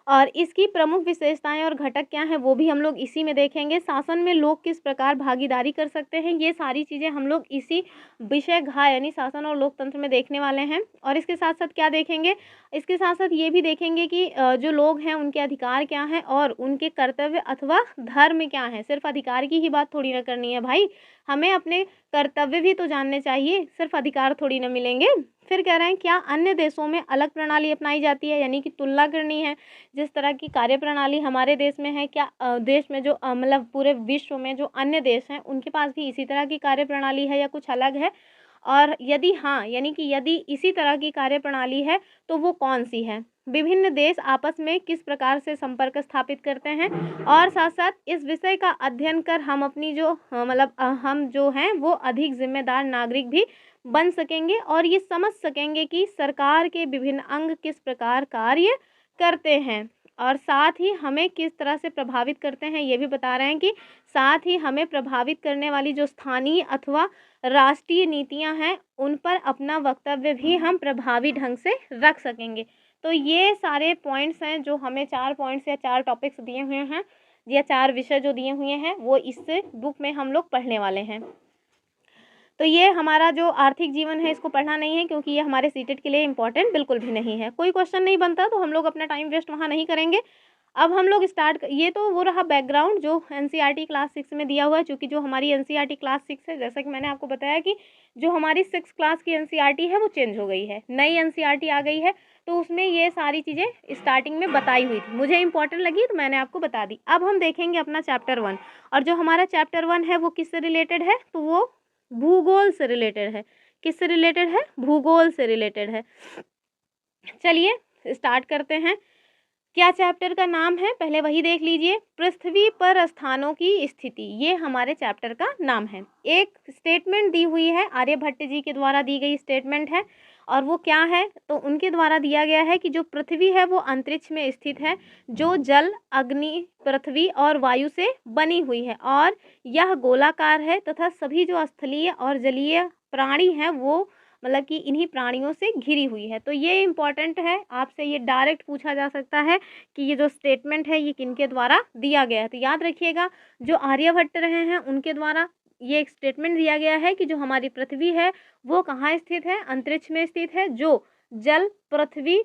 और इसकी प्रमुख विशेषताएं और घटक क्या हैं वो भी हम लोग इसी में देखेंगे। शासन में लोग किस प्रकार भागीदारी कर सकते हैं, ये सारी चीज़ें हम लोग इसी विषय घ यानी शासन और लोकतंत्र में देखने वाले हैं। और इसके साथ साथ क्या देखेंगे, इसके साथ साथ ये भी देखेंगे कि जो लोग हैं उनके अधिकार क्या हैं और उनके कर्तव्य अथवा धर्म क्या हैं। सिर्फ अधिकार की ही बात थोड़ी ना करनी है भाई, हमें अपने कर्तव्य भी तो जानने चाहिए, सिर्फ अधिकार थोड़ी ना मिलेंगे। फिर कह रहे हैं क्या अन्य देशों में अलग प्रणाली अपनाई जाती है, यानी कि तुलना करनी है जिस तरह की कार्यप्रणाली हमारे देश में है, क्या देश में जो मतलब पूरे विश्व में जो अन्य देश हैं उनके पास भी इसी तरह की कार्यप्रणाली है या कुछ अलग है, और यदि हाँ यानी कि यदि इसी तरह की कार्यप्रणाली है तो वो कौन सी है। विभिन्न देश आपस में किस प्रकार से संपर्क स्थापित करते हैं, और साथ साथ इस विषय का अध्ययन कर हम अपनी जो मतलब हम जो हैं वो अधिक जिम्मेदार नागरिक भी बन सकेंगे और ये समझ सकेंगे कि सरकार के विभिन्न अंग किस प्रकार कार्य करते हैं और साथ ही हमें किस तरह से प्रभावित करते हैं। ये भी बता रहे हैं कि साथ ही हमें प्रभावित करने वाली जो स्थानीय अथवा राष्ट्रीय नीतियां हैं उन पर अपना वक्तव्य भी हम प्रभावी ढंग से रख सकेंगे। तो ये सारे पॉइंट्स हैं जो हमें 4 पॉइंट्स या 4 टॉपिक्स दिए हुए हैं या 4 विषय जो दिए हुए हैं वो इस बुक में हम लोग पढ़ने वाले हैं। तो ये हमारा जो आर्थिक जीवन है इसको पढ़ना नहीं है क्योंकि ये हमारे सीटेट के लिए इम्पॉर्टेंट बिल्कुल भी नहीं है। कोई क्वेश्चन नहीं बनता तो हम लोग अपना टाइम वेस्ट वहाँ नहीं करेंगे। अब हम लोग ये तो वो रहा बैकग्राउंड जो एनसीईआरटी क्लास 6 में दिया हुआ है, चूँकि जो हमारी एनसीईआरटी क्लास 6 है, जैसा कि मैंने आपको बताया कि जो हमारी 6 क्लास की एनसीईआरटी है वो चेंज हो गई है, नई एनसीईआरटी आ गई है, तो उसमें ये सारी चीज़ें स्टार्टिंग में बताई हुई थी, मुझे इंपॉर्टेंट लगी तो मैंने आपको बता दी। अब हम देखेंगे अपना चैप्टर 1, और जो हमारा चैप्टर 1 है वो किससे रिलेटेड है, तो वो भूगोल से रिलेटेड है। किससे रिलेटेड है, भूगोल से रिलेटेड है। चलिए स्टार्ट करते हैं। क्या चैप्टर का नाम है, पहले वही देख लीजिए। पृथ्वी पर स्थानों की स्थिति, ये हमारे चैप्टर का नाम है। एक स्टेटमेंट दी हुई है, आर्यभट्ट जी के द्वारा दी गई स्टेटमेंट है, और वो क्या है, तो उनके द्वारा दिया गया है कि जो पृथ्वी है वो अंतरिक्ष में स्थित है, जो जल, अग्नि, पृथ्वी और वायु से बनी हुई है, और यह गोलाकार है तथा सभी जो स्थलीय और जलीय प्राणी हैं वो मतलब कि इन्हीं प्राणियों से घिरी हुई है। तो ये इम्पॉर्टेंट है, आपसे ये डायरेक्ट पूछा जा सकता है कि ये जो स्टेटमेंट है ये किनके द्वारा दिया गया है। तो याद रखिएगा, जो आर्यभट्ट रहे हैं उनके द्वारा ये एक स्टेटमेंट दिया गया है कि जो हमारी पृथ्वी है वो कहाँ स्थित है, अंतरिक्ष में स्थित है, जो जल, पृथ्वी,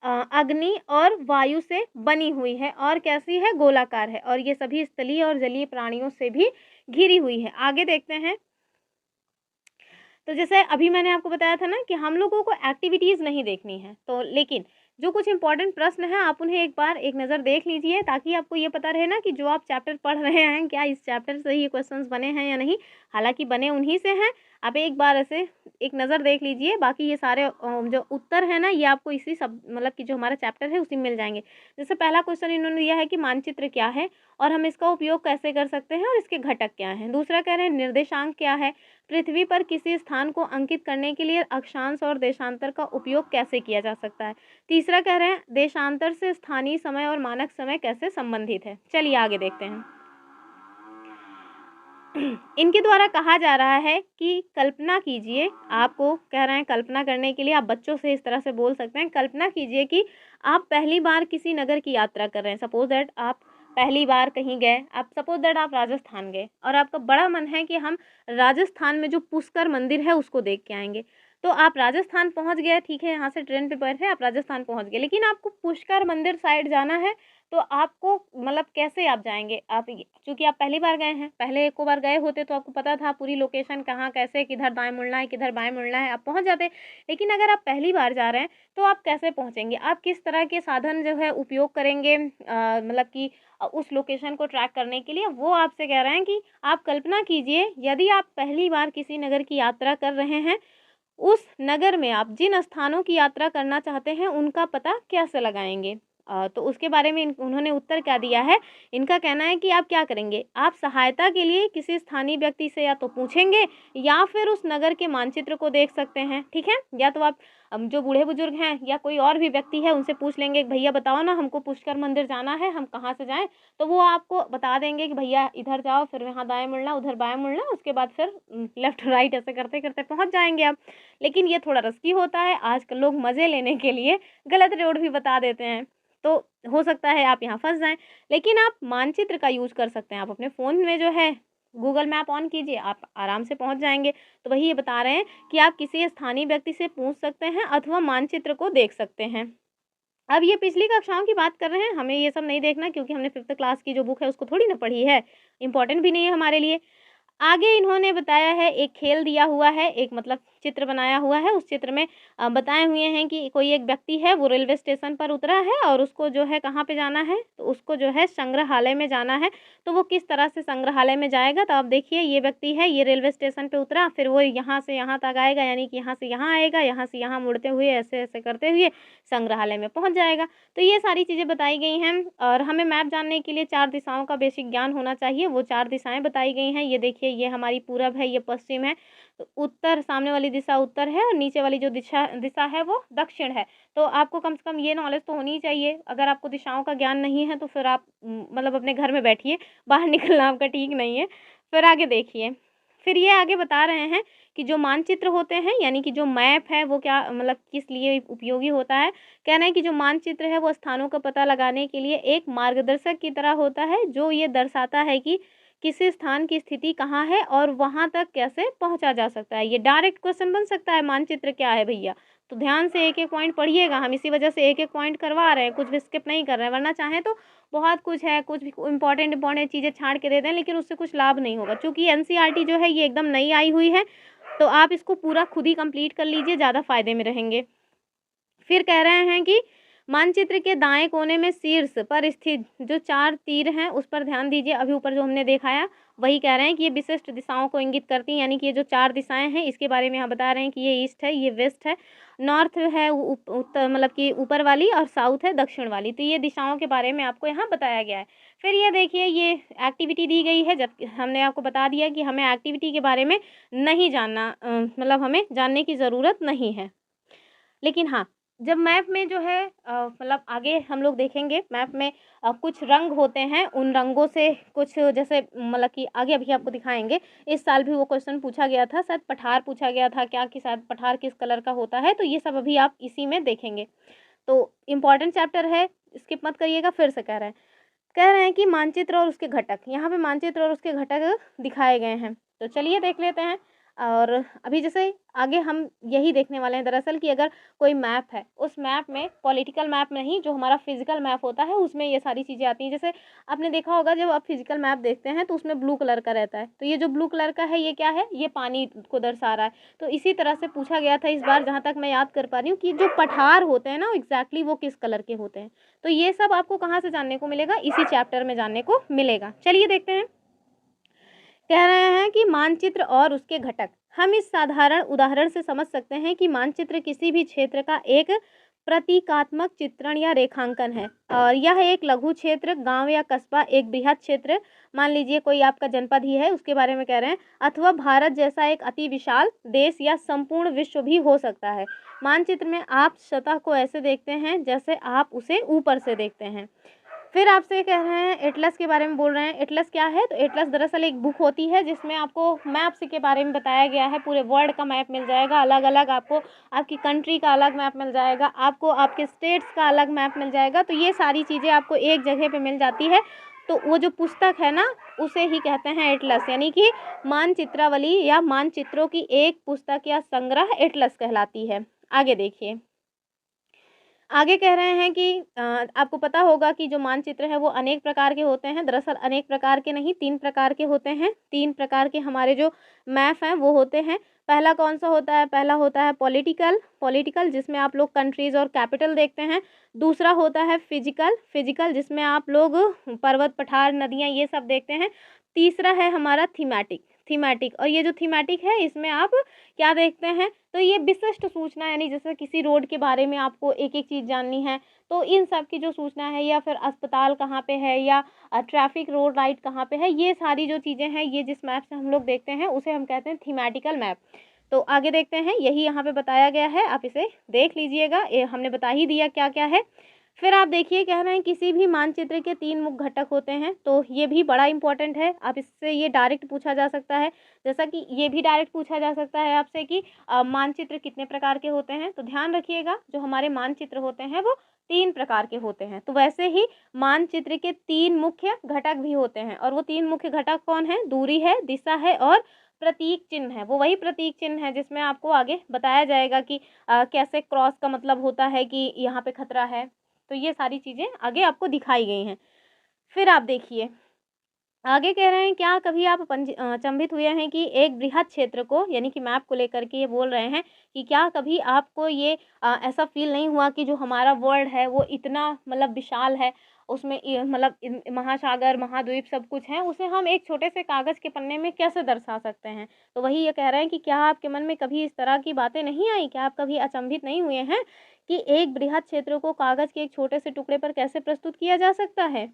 अग्नि और वायु से बनी हुई है, और कैसी है, गोलाकार है, और ये सभी स्थलीय और जलीय प्राणियों से भी घिरी हुई है। आगे देखते हैं। तो जैसे अभी मैंने आपको बताया था ना कि हम लोगों को एक्टिविटीज़ नहीं देखनी है, तो लेकिन जो कुछ इंपॉर्टेंट प्रश्न हैं आप उन्हें एक बार एक नज़र देख लीजिए, ताकि आपको ये पता रहे ना कि जो आप चैप्टर पढ़ रहे हैं क्या इस चैप्टर से ये क्वेश्चंस बने हैं या नहीं। हालांकि बने उन्हीं से हैं, आप एक बार ऐसे एक नज़र देख लीजिए। बाकी ये सारे जो उत्तर है ना ये आपको इसी सब मतलब कि जो हमारा चैप्टर है उसी में मिल जाएंगे। जैसे पहला क्वेश्चन इन्होंने दिया है कि मानचित्र क्या है और हम इसका उपयोग कैसे कर सकते हैं और इसके घटक क्या हैं। दूसरा कह रहे हैं निर्देशांक क्या है, पृथ्वी पर किसी स्थान को अंकित करने के लिए अक्षांश और देशांतर का उपयोग कैसे किया जा सकता है। तीसरा कह रहे हैं देशांतर से स्थानीय समय और मानक समय कैसे संबंधित है। चलिए आगे देखते हैं। इनके द्वारा कहा जा रहा है कि कल्पना कीजिए, आपको कह रहे हैं कल्पना करने के लिए आप बच्चों से इस तरह से बोल सकते हैं, कल्पना कीजिए कि आप पहली बार किसी नगर की यात्रा कर रहे हैं। सपोज दैट आप पहली बार कहीं गए, आप सपोज दैट आप राजस्थान गए और आपका बड़ा मन है कि हम राजस्थान में जो पुष्कर मंदिर है उसको देख के आएंगे। तो आप राजस्थान पहुंच गए, ठीक है, यहाँ से ट्रेन पे बैठे आप राजस्थान पहुंच गए, लेकिन आपको पुष्कर मंदिर साइड जाना है, तो आपको मतलब कैसे आप जाएंगे। आप चूँकि आप पहली बार गए हैं, पहले एक बार गए होते तो आपको पता था पूरी लोकेशन कहाँ कैसे किधर दाएं मुड़ना है किधर बाएं मुड़ना है, आप पहुंच जाते। लेकिन अगर आप पहली बार जा रहे हैं तो आप कैसे पहुंचेंगे, आप किस तरह के साधन जो है उपयोग करेंगे मतलब कि उस लोकेशन को ट्रैक करने के लिए, वो आपसे कह रहे हैं कि आप कल्पना कीजिए यदि आप पहली बार किसी नगर की यात्रा कर रहे हैं, उस नगर में आप जिन स्थानों की यात्रा करना चाहते हैं उनका पता कैसे लगाएंगे। तो उसके बारे में उन्होंने उत्तर क्या दिया है, इनका कहना है कि आप क्या करेंगे, आप सहायता के लिए किसी स्थानीय व्यक्ति से या तो पूछेंगे या फिर उस नगर के मानचित्र को देख सकते हैं, ठीक है, या तो आप जो बूढ़े बुजुर्ग हैं या कोई और भी व्यक्ति है उनसे पूछ लेंगे कि भैया बताओ ना हमको पुष्कर मंदिर जाना है, हम कहाँ से जाएं, तो वो आपको बता देंगे कि भैया इधर जाओ, फिर यहाँ दाएं मुड़ना, उधर बाएं मुड़ना, उसके बाद फिर लेफ्ट राइट ऐसे करते करते पहुँच जाएंगे आप। लेकिन ये थोड़ा रिस्की होता है, आजकल लोग मज़े लेने के लिए गलत रोड भी बता देते हैं। तो हो सकता है आप यहाँ फंस जाएं, लेकिन आप मानचित्र का यूज़ कर सकते हैं। आप अपने फ़ोन में जो है गूगल मैप ऑन कीजिए, आप आराम से पहुँच जाएंगे। तो वही ये बता रहे हैं कि आप किसी स्थानीय व्यक्ति से पूछ सकते हैं अथवा मानचित्र को देख सकते हैं। अब ये पिछली कक्षाओं की बात कर रहे हैं, हमें ये सब नहीं देखना, क्योंकि हमने 5th क्लास की जो बुक है उसको थोड़ी ना पढ़ी है, इम्पोर्टेंट भी नहीं है हमारे लिए। आगे इन्होंने बताया है, एक खेल दिया हुआ है, एक मतलब चित्र बनाया हुआ है। उस चित्र में बताए हुए हैं कि कोई एक व्यक्ति है, वो रेलवे स्टेशन पर उतरा है और उसको जो है कहाँ पे जाना है, तो उसको जो है संग्रहालय में जाना है। तो वो किस तरह से संग्रहालय में जाएगा, तो आप देखिए ये व्यक्ति है, ये रेलवे स्टेशन पे उतरा, फिर वो यहाँ से यहाँ तक आएगा, यानी कि यहाँ से यहाँ आएगा, यहाँ से यहाँ मुड़ते हुए ऐसे ऐसे करते हुए संग्रहालय में पहुँच जाएगा। तो ये सारी चीज़ें बताई गई हैं। और हमें मैप जानने के लिए 4 दिशाओं का बेसिक ज्ञान होना चाहिए। वो 4 दिशाएं बताई गई हैं। ये देखिए, ये हमारी पूरब है, ये पश्चिम है, तो उत्तर, सामने वाली दिशा उत्तर है और नीचे वाली जो दिशा है वो दक्षिण है। तो आपको कम से कम ये नॉलेज तो होनी ही चाहिए। अगर आपको दिशाओं का ज्ञान नहीं है तो फिर आप मतलब अपने घर में बैठिए, बाहर निकलना आपका ठीक नहीं है। फिर आगे देखिए, फिर ये आगे बता रहे हैं कि जो मानचित्र होते हैं, यानी कि जो मैप है वो क्या मतलब किस लिए उपयोगी होता है। कह रहे हैं कि जो मानचित्र है वो स्थानों का पता लगाने के लिए एक मार्गदर्शक की तरह होता है, जो ये दर्शाता है कि किसी स्थान की स्थिति कहाँ है और वहाँ तक कैसे पहुँचा जा सकता है। ये डायरेक्ट क्वेश्चन बन सकता है, मानचित्र क्या है भैया। तो ध्यान से एक एक पॉइंट पढ़िएगा, हम इसी वजह से एक एक पॉइंट करवा रहे हैं, कुछ भी स्किप नहीं कर रहे हैं। वरना चाहें तो बहुत कुछ है, कुछ भी इंपॉर्टेंट चीज़ें छाँट के दे दें, लेकिन उससे कुछ लाभ नहीं होगा। चूँकि एनसीईआरटी जो है ये एकदम नई आई हुई है, तो आप इसको पूरा खुद ही कंप्लीट कर लीजिए, ज़्यादा फ़ायदे में रहेंगे। फिर कह रहे हैं कि मानचित्र के दाएं कोने में शीर्ष पर स्थित जो 4 तीर हैं उस पर ध्यान दीजिए। अभी ऊपर जो हमने दिखाया वही कह रहे हैं कि ये विशिष्ट दिशाओं को इंगित करती हैं, यानी कि ये जो 4 दिशाएं हैं इसके बारे में यहाँ बता रहे हैं कि ये ईस्ट है, ये वेस्ट है, नॉर्थ है उत्तर मतलब कि ऊपर वाली, और साउथ है दक्षिण वाली। तो ये दिशाओं के बारे में आपको यहाँ बताया गया है। फिर ये देखिए, ये एक्टिविटी दी गई है, जब हमने आपको बता दिया कि हमें एक्टिविटी के बारे में नहीं जानना, मतलब हमें जानने की ज़रूरत नहीं है। लेकिन हाँ, जब मैप में जो है मतलब आगे हम लोग देखेंगे, मैप में कुछ रंग होते हैं, उन रंगों से कुछ जैसे मतलब कि आगे अभी आपको दिखाएंगे। इस साल भी वो क्वेश्चन पूछा गया था, शायद पठार पूछा गया था क्या, कि शायद पठार किस कलर का होता है, तो ये सब अभी आप इसी में देखेंगे। तो इम्पॉर्टेंट चैप्टर है, स्किप मत करिएगा। फिर से कह रहे हैं कि मानचित्र और उसके घटक, यहाँ पे मानचित्र और उसके घटक दिखाए गए हैं। तो चलिए देख लेते हैं। और अभी जैसे आगे हम यही देखने वाले हैं दरअसल, कि अगर कोई मैप है, उस मैप में पॉलिटिकल मैप नहीं, जो हमारा फिजिकल मैप होता है उसमें ये सारी चीज़ें आती हैं। जैसे आपने देखा होगा, जब आप फिजिकल मैप देखते हैं तो उसमें ब्लू कलर का रहता है, तो ये जो ब्लू कलर का है ये क्या है, ये पानी को दर्शा रहा है। तो इसी तरह से पूछा गया था इस बार, जहाँ तक मैं याद कर पा रही हूँ, कि जो पठार होते हैं ना एग्जैक्टली वो किस कलर के होते हैं। तो ये सब आपको कहाँ से जानने को मिलेगा, इसी चैप्टर में जानने को मिलेगा। चलिए देखते हैं। कह रहे हैं कि मानचित्र और उसके घटक, हम इस साधारण उदाहरण से समझ सकते हैं कि मानचित्र किसी भी क्षेत्र का एक प्रतीकात्मक चित्रण या रेखांकन है। और यह एक लघु क्षेत्र, गांव या कस्बा, एक बृहद क्षेत्र, मान लीजिए कोई आपका जनपद ही है, उसके बारे में कह रहे हैं, अथवा भारत जैसा एक अति विशाल देश या संपूर्ण विश्व भी हो सकता है। मानचित्र में आप सतह को ऐसे देखते हैं जैसे आप उसे ऊपर से देखते हैं। फिर आपसे कह रहे हैं एटलस के बारे में बोल रहे हैं। एटलस क्या है, तो एटलस दरअसल एक बुक होती है जिसमें आपको मैप्स के बारे में बताया गया है। पूरे वर्ल्ड का मैप मिल जाएगा, अलग अलग आपको, आपकी कंट्री का अलग मैप मिल जाएगा, आपको आपके स्टेट्स का अलग मैप मिल जाएगा। तो ये सारी चीज़ें आपको एक जगह पे मिल जाती है। तो वो जो पुस्तक है ना, उसे ही कहते हैं एटलस, यानी कि मानचित्रावली या मानचित्रों की एक पुस्तक या संग्रह एटलस कहलाती है। आगे देखिए, आगे कह रहे हैं कि आपको पता होगा कि जो मानचित्र है वो अनेक प्रकार के होते हैं। दरअसल अनेक प्रकार के नहीं, 3 प्रकार के होते हैं। 3 प्रकार के हमारे जो मैप हैं वो होते हैं। पहला कौन सा होता है, पहला होता है पॉलिटिकल जिसमें आप लोग कंट्रीज़ और कैपिटल देखते हैं। दूसरा होता है फिजिकल जिसमें आप लोग पर्वत, पठार, नदियाँ ये सब देखते हैं। तीसरा है हमारा थीमेटिक, और ये जो थीमेटिक है इसमें आप क्या देखते हैं, तो ये विशिष्ट सूचना, यानी जैसे किसी रोड के बारे में आपको एक एक चीज़ जाननी है, तो इन सब की जो सूचना है, या फिर अस्पताल कहाँ पे है, या ट्रैफिक रोड लाइट कहाँ पे है, ये सारी जो चीज़ें हैं, ये जिस मैप से हम लोग देखते हैं उसे हम कहते हैं थीमेटिकल मैप। तो आगे देखते हैं, यही यहाँ पे बताया गया है, आप इसे देख लीजिएगा, ये हमने बता ही दिया क्या क्या है। फिर आप देखिए, कह रहे हैं किसी भी मानचित्र के 3 मुख्य घटक होते हैं, तो ये भी बड़ा इंपॉर्टेंट है। आप इससे ये डायरेक्ट पूछा जा सकता है, जैसा कि ये भी डायरेक्ट पूछा जा सकता है आपसे कि मानचित्र कितने प्रकार के होते हैं। तो ध्यान रखिएगा, जो हमारे मानचित्र होते हैं वो 3 प्रकार के होते हैं। तो वैसे ही मानचित्र के 3 मुख्य घटक भी होते हैं, और वो 3 मुख्य घटक कौन है? दूरी है, दिशा है और प्रतीक चिन्ह है। वो वही प्रतीक चिन्ह है जिसमें आपको आगे बताया जाएगा कि कैसे क्रॉस का मतलब होता है कि यहाँ पे खतरा है। तो ये सारी चीज़ें आगे आपको दिखाई गई हैं। फिर आप देखिए आगे कह रहे हैं, क्या कभी आप अचंभित हुए हैं कि एक बृहद क्षेत्र को, यानी कि मैप को लेकर के ये बोल रहे हैं कि क्या कभी आपको ये ऐसा फील नहीं हुआ कि जो हमारा वर्ल्ड है वो इतना मतलब विशाल है, उसमें मतलब महासागर, महाद्वीप सब कुछ है, उसे हम एक छोटे से कागज़ के पन्ने में कैसे दर्शा सकते हैं? तो वही ये कह रहे हैं कि क्या आपके मन में कभी इस तरह की बातें नहीं आई? क्या आप कभी अचंभित नहीं हुए हैं कि एक बृहद क्षेत्र को कागज़ के एक छोटे से टुकड़े पर कैसे प्रस्तुत किया जा सकता है?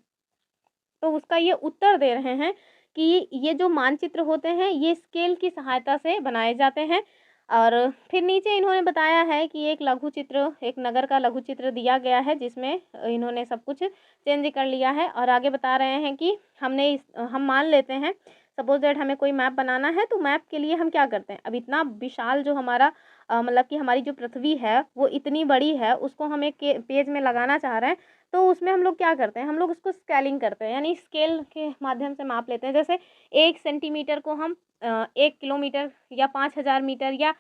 तो उसका ये उत्तर दे रहे हैं कि ये जो मानचित्र होते हैं ये स्केल की सहायता से बनाए जाते हैं। और फिर नीचे इन्होंने बताया है कि एक लघु चित्र, एक नगर का लघु चित्र दिया गया है जिसमें इन्होंने सब कुछ चेंज कर लिया है। और आगे बता रहे हैं कि हम मान लेते हैं, सपोज दैट हमें कोई मैप बनाना है, तो मैप के लिए हम क्या करते हैं, अब इतना विशाल जो हमारा मतलब कि हमारी जो पृथ्वी है वो इतनी बड़ी है, उसको हम एक पेज में लगाना चाह रहे हैं, तो उसमें हम लोग क्या करते हैं, हम लोग उसको स्केलिंग करते हैं, यानी स्केल के माध्यम से माप लेते हैं। जैसे 1 सेंटीमीटर को हम 1 किलोमीटर या 5000 मीटर या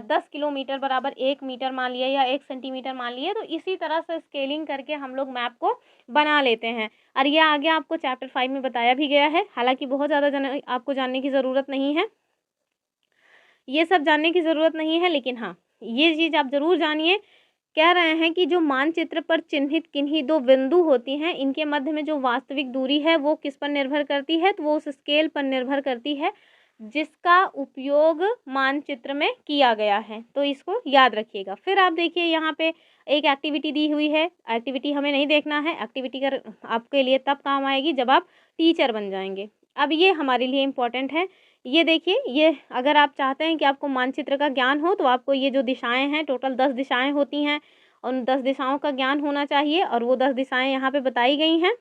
10 किलोमीटर बराबर 1 मीटर मान लिया, या 1 सेंटीमीटर मान लिया, तो इसी तरह से स्केलिंग करके हम लोग मैप को बना लेते हैं। और ये आगे आपको चैप्टर 5 में बताया भी गया है। हालांकि बहुत ज़्यादा आपको जानने की ज़रूरत नहीं है, ये सब जानने की ज़रूरत नहीं है, लेकिन हाँ ये चीज़ आप ज़रूर जानिए। कह रहे हैं कि जो मानचित्र पर चिन्हित किन्हीं 2 बिंदु होती हैं, इनके मध्य में जो वास्तविक दूरी है वो किस पर निर्भर करती है? तो वो उस स्केल पर निर्भर करती है जिसका उपयोग मानचित्र में किया गया है। तो इसको याद रखिएगा। फिर आप देखिए यहाँ पे एक एक्टिविटी दी हुई है। एक्टिविटी हमें नहीं देखना है, एक्टिविटी कर आपके लिए तब काम आएगी जब आप टीचर बन जाएंगे। अब ये हमारे लिए इम्पोर्टेंट है। ये देखिए, ये अगर आप चाहते हैं कि आपको मानचित्र का ज्ञान हो, तो आपको ये जो दिशाएं हैं, टोटल 10 दिशाएं होती हैं, उन 10 दिशाओं का ज्ञान होना चाहिए। और वो 10 दिशाएं यहाँ पे बताई गई हैं,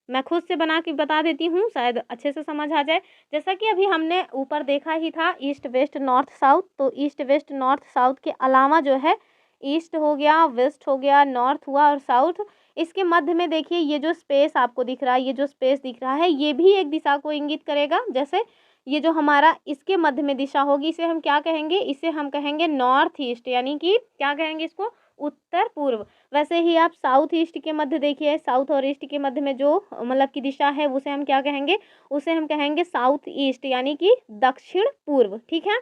मैं खुद से बना के बता देती हूँ, शायद अच्छे से समझ आ जाए। जैसा कि अभी हमने ऊपर देखा ही था, ईस्ट वेस्ट नॉर्थ साउथ, तो ईस्ट वेस्ट नॉर्थ साउथ के अलावा जो है ईस्ट हो गया, वेस्ट हो गया, नॉर्थ हुआ और साउथ, इसके मध्य में देखिए ये जो स्पेस आपको दिख रहा है, ये जो स्पेस दिख रहा है, ये भी एक दिशा को इंगित करेगा। जैसे ये जो हमारा इसके मध्य में दिशा होगी, इसे हम क्या कहेंगे? इसे हम कहेंगे नॉर्थ ईस्ट, यानी कि क्या कहेंगे इसको? उत्तर पूर्व। वैसे ही आप साउथ ईस्ट के मध्य देखिए, साउथ और ईस्ट के मध्य में जो मतलब की दिशा है उसे हम क्या कहेंगे? उसे हम कहेंगे साउथ ईस्ट, यानी कि दक्षिण पूर्व। ठीक है,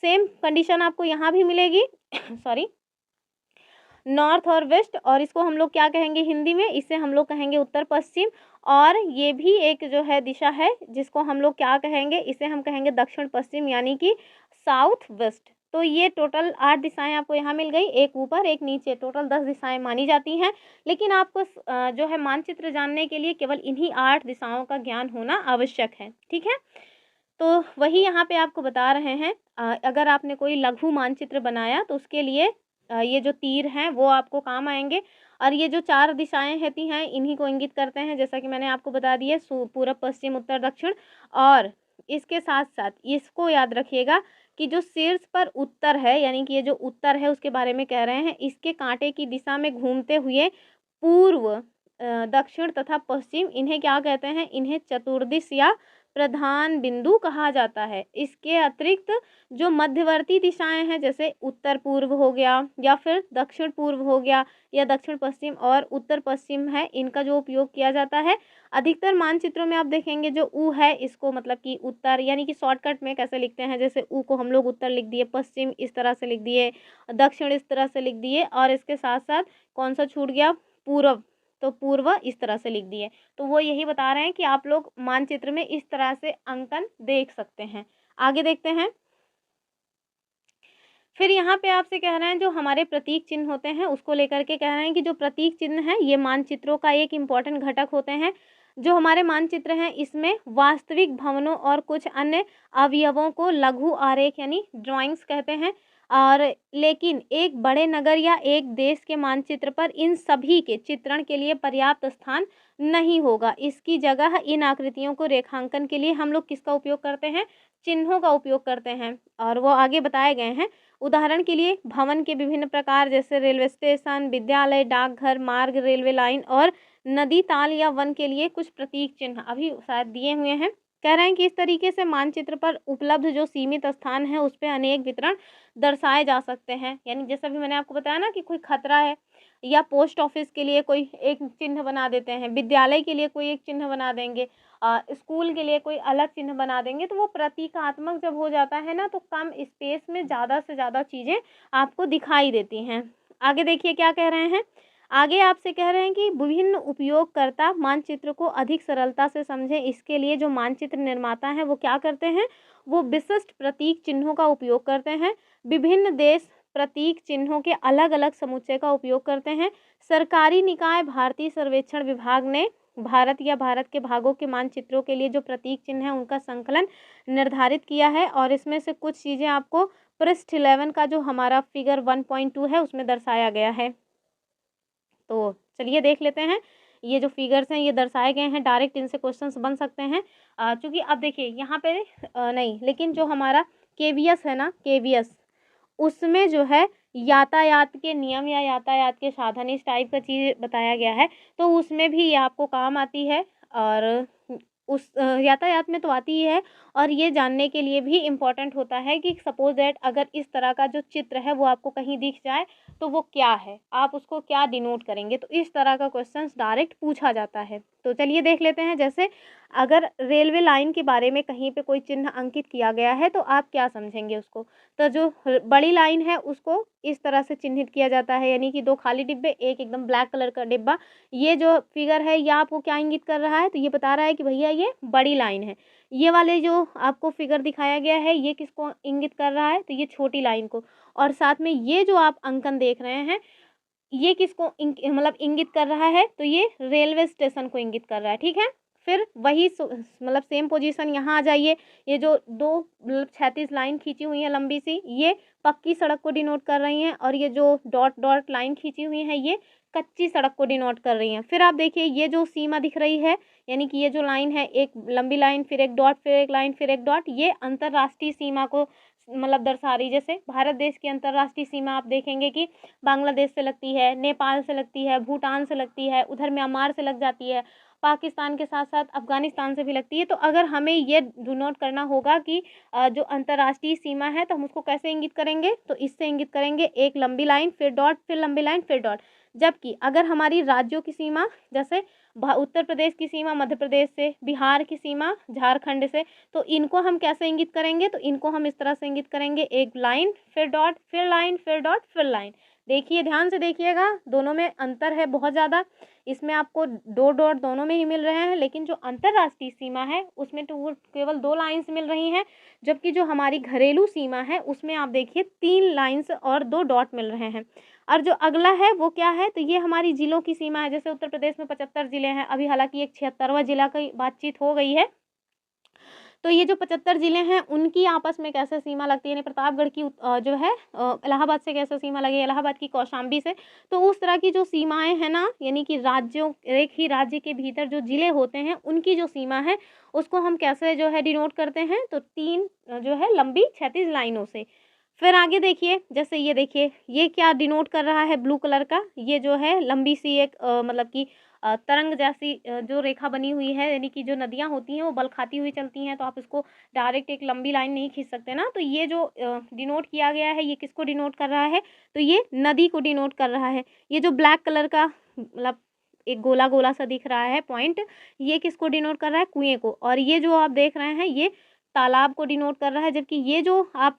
सेम कंडीशन आपको यहाँ भी मिलेगी सॉरी, नॉर्थ और वेस्ट, और इसको हम लोग क्या कहेंगे हिंदी में? इसे हम लोग कहेंगे उत्तर पश्चिम। और ये भी एक जो है दिशा है जिसको हम लोग क्या कहेंगे? इसे हम कहेंगे दक्षिण पश्चिम, यानी कि साउथ वेस्ट। तो ये टोटल 8 दिशाएं आपको यहाँ मिल गई, एक ऊपर एक नीचे, टोटल 10 दिशाएं मानी जाती हैं। लेकिन आपको जो है मानचित्र जानने के लिए केवल इन्हीं 8 दिशाओं का ज्ञान होना आवश्यक है। ठीक है, तो वही यहाँ पे आपको बता रहे हैं। अगर आपने कोई लघु मानचित्र बनाया तो उसके लिए ये जो तीर हैं वो आपको काम आएंगे। और ये जो 4 दिशाएं होती हैं इन्हीं को इंगित करते हैं, जैसा कि मैंने आपको बता दिया, पूर्व पश्चिम उत्तर दक्षिण। और इसके साथ साथ इसको याद रखिएगा कि जो शीर्ष पर उत्तर है, यानी कि ये जो उत्तर है उसके बारे में कह रहे हैं, इसके कांटे की दिशा में घूमते हुए पूर्व, दक्षिण तथा पश्चिम, इन्हें क्या कहते हैं? इन्हें चतुर्दिश या प्रधान बिंदु कहा जाता है। इसके अतिरिक्त जो मध्यवर्ती दिशाएं हैं, जैसे उत्तर पूर्व हो गया, या फिर दक्षिण पूर्व हो गया, या दक्षिण पश्चिम और उत्तर पश्चिम है, इनका जो उपयोग किया जाता है अधिकतर मानचित्रों में। आप देखेंगे जो ऊ है इसको मतलब कि उत्तर, यानी कि शॉर्टकट में कैसे लिखते हैं, जैसे ऊ को हम लोग उत्तर लिख दिए, पश्चिम इस तरह से लिख दिए, दक्षिण इस तरह से लिख दिए, और इसके साथ साथ कौन सा छूट गया? पूर्व, तो पूर्व इस तरह से लिख दिए। तो वो यही बता रहे हैं कि आप लोग मानचित्र में इस तरह से अंकन देख सकते हैं। आगे देखते हैं। फिर यहाँ पे आपसे कह रहे हैं जो हमारे प्रतीक चिन्ह होते हैं उसको लेकर के कह रहे हैं कि जो प्रतीक चिन्ह है ये मानचित्रों का एक इम्पॉर्टेंट घटक होते हैं। जो हमारे मानचित्र हैं इसमें वास्तविक भवनों और कुछ अन्य अवयवों को लघु आरेख यानी ड्राइंग्स कहते हैं। और लेकिन एक बड़े नगर या एक देश के मानचित्र पर इन सभी के चित्रण के लिए पर्याप्त स्थान नहीं होगा। इसकी जगह इन आकृतियों को रेखांकन के लिए हम लोग किसका उपयोग करते हैं? चिन्हों का उपयोग करते हैं, और वो आगे बताए गए हैं। उदाहरण के लिए भवन के विभिन्न प्रकार, जैसे रेलवे स्टेशन, विद्यालय, डाकघर, मार्ग, रेलवे लाइन और नदी, ताल या वन के लिए कुछ प्रतीक चिन्ह अभी शायद दिए हुए हैं। कह रहे हैं कि इस तरीके से मानचित्र पर उपलब्ध जो सीमित स्थान है उस पे अनेक वितरण दर्शाए जा सकते हैं। यानी जैसा भी मैंने आपको बताया ना कि कोई खतरा है, या पोस्ट ऑफिस के लिए कोई एक चिन्ह बना देते हैं, विद्यालय के लिए कोई एक चिन्ह बना देंगे, स्कूल के लिए कोई अलग चिन्ह बना देंगे। तो वो प्रतीकात्मक जब हो जाता है ना, तो कम स्पेस में ज़्यादा से ज़्यादा चीज़ें आपको दिखाई देती हैं। आगे देखिए क्या कह रहे हैं। आगे आपसे कह रहे हैं कि विभिन्न उपयोगकर्ता मानचित्र को अधिक सरलता से समझें। इसके लिए जो मानचित्र निर्माता हैं वो क्या करते हैं? वो विशिष्ट प्रतीक चिन्हों का उपयोग करते हैं। विभिन्न देश प्रतीक चिन्हों के अलग अलग समुच्चय का उपयोग करते हैं। सरकारी निकाय भारतीय सर्वेक्षण विभाग ने भारत या भारत के भागों के मानचित्रों के लिए जो प्रतीक चिन्ह है उनका संकलन निर्धारित किया है, और इसमें से कुछ चीज़ें आपको पृष्ठ 11 का जो हमारा फिगर 1.2 है उसमें दर्शाया गया है। तो चलिए देख लेते हैं। ये जो फिगर्स हैं ये दर्शाए गए हैं, डायरेक्ट इनसे क्वेश्चंस बन सकते हैं। चूँकि अब देखिए यहाँ पे नहीं, लेकिन जो हमारा केवीएस है ना, केवीएस, उसमें जो है यातायात के नियम या यातायात के साधन इस टाइप का चीज़ बताया गया है, तो उसमें भी ये आपको काम आती है। और उस यातायात में तो आती ही है, और ये जानने के लिए भी इम्पॉर्टेंट होता है कि सपोज दैट अगर इस तरह का जो चित्र है वो आपको कहीं दिख जाए तो वो क्या है, आप उसको क्या डिनोट करेंगे। तो इस तरह का क्वेश्चंस डायरेक्ट पूछा जाता है। तो चलिए देख लेते हैं। जैसे अगर रेलवे लाइन के बारे में कहीं पे कोई चिन्ह अंकित किया गया है तो आप क्या समझेंगे उसको? तो जो बड़ी लाइन है उसको इस तरह से चिन्हित किया जाता है, यानी कि 2 खाली डिब्बे, एक एकदम ब्लैक कलर का डिब्बा। ये जो फिगर है ये आपको क्या इंगित कर रहा है? तो ये बता रहा है कि भैया ये बड़ी लाइन है। ये वाले जो आपको फिगर दिखाया गया है ये किसको इंगित कर रहा है? तो ये छोटी लाइन को। और साथ में ये जो आप अंकन देख रहे हैं ये किसको मतलब इंगित कर रहा है? तो ये रेलवे स्टेशन को इंगित कर रहा है। ठीक है, फिर वही मतलब सेम पोजीशन यहाँ आ जाइए। ये जो 2 मतलब 36 लाइन खींची हुई है लंबी सी, ये पक्की सड़क को डिनोट कर रही हैं, और ये जो डॉट डॉट लाइन खींची हुई है ये कच्ची सड़क को डिनोट कर रही हैं। फिर आप देखिए ये जो सीमा दिख रही है, यानी कि ये जो लाइन है, एक लंबी लाइन, फिर एक डॉट, फिर एक लाइन, फिर एक डॉट, ये अंतर्राष्ट्रीय सीमा को मतलब दर्शा रही। जैसे भारत देश की अंतर्राष्ट्रीय सीमा आप देखेंगे कि बांग्लादेश से लगती है, नेपाल से लगती है, भूटान से लगती है, उधर म्यांमार से लग जाती है, पाकिस्तान के साथ साथ अफगानिस्तान से भी लगती है। तो अगर हमें ये डिनोट करना होगा कि जो अंतर्राष्ट्रीय सीमा है तो हम उसको कैसे इंगित करेंगे? तो इससे इंगित करेंगे, एक लंबी लाइन, फिर डॉट, फिर लंबी लाइन, फिर डॉट। जबकि अगर हमारी राज्यों की सीमा, जैसे उत्तर प्रदेश की सीमा मध्य प्रदेश से, बिहार की सीमा झारखंड से, तो इनको हम कैसे इंगित करेंगे? तो इनको हम इस तरह से इंगित करेंगे, एक लाइन, फिर डॉट, फिर लाइन, फिर डॉट, फिर लाइन। देखिए ध्यान से देखिएगा, दोनों में अंतर है बहुत ज़्यादा। इसमें आपको 2 डॉट दोनों में ही मिल रहे हैं, लेकिन जो अंतर्राष्ट्रीय सीमा है उसमें तो वो केवल 2 लाइन्स मिल रही हैं। जबकि जो हमारी घरेलू सीमा है उसमें आप देखिए 3 लाइन्स और 2 डॉट मिल रहे हैं। और जो अगला है वो क्या है? तो ये हमारी ज़िलों की सीमा है। जैसे उत्तर प्रदेश में 75 ज़िले हैं, अभी हालांकि एक 76वां ज़िला की बातचीत हो गई है। तो ये जो 75 ज़िले हैं उनकी आपस में कैसे सीमा लगती है, यानी प्रतापगढ़ की जो है इलाहाबाद से कैसे सीमा लगी, इलाहाबाद की कौशाम्बी से। तो उस तरह की जो सीमाएं हैं ना, यानी कि राज्यों, एक ही राज्य के भीतर जो ज़िले होते हैं उनकी जो सीमा है उसको हम कैसे जो है डिनोट करते हैं? तो 3 जो है लंबी 36 लाइनों से। फिर आगे देखिए, जैसे ये देखिए ये क्या डिनोट कर रहा है ब्लू कलर का? ये जो है लंबी सी एक मतलब कि तरंग जैसी जो रेखा बनी हुई है, यानी कि जो नदियाँ होती हैं वो बल खाती हुई चलती हैं, तो आप इसको डायरेक्ट एक लंबी लाइन नहीं खींच सकते ना। तो ये जो डिनोट किया गया है ये किसको डिनोट कर रहा है? तो ये नदी को डिनोट कर रहा है। ये जो ब्लैक कलर का मतलब एक गोला गोला सा दिख रहा है पॉइंट, ये किसको डिनोट कर रहा है? कुएं को। और ये जो आप देख रहे हैं ये तालाब को डिनोट कर रहा है। जबकि ये जो आप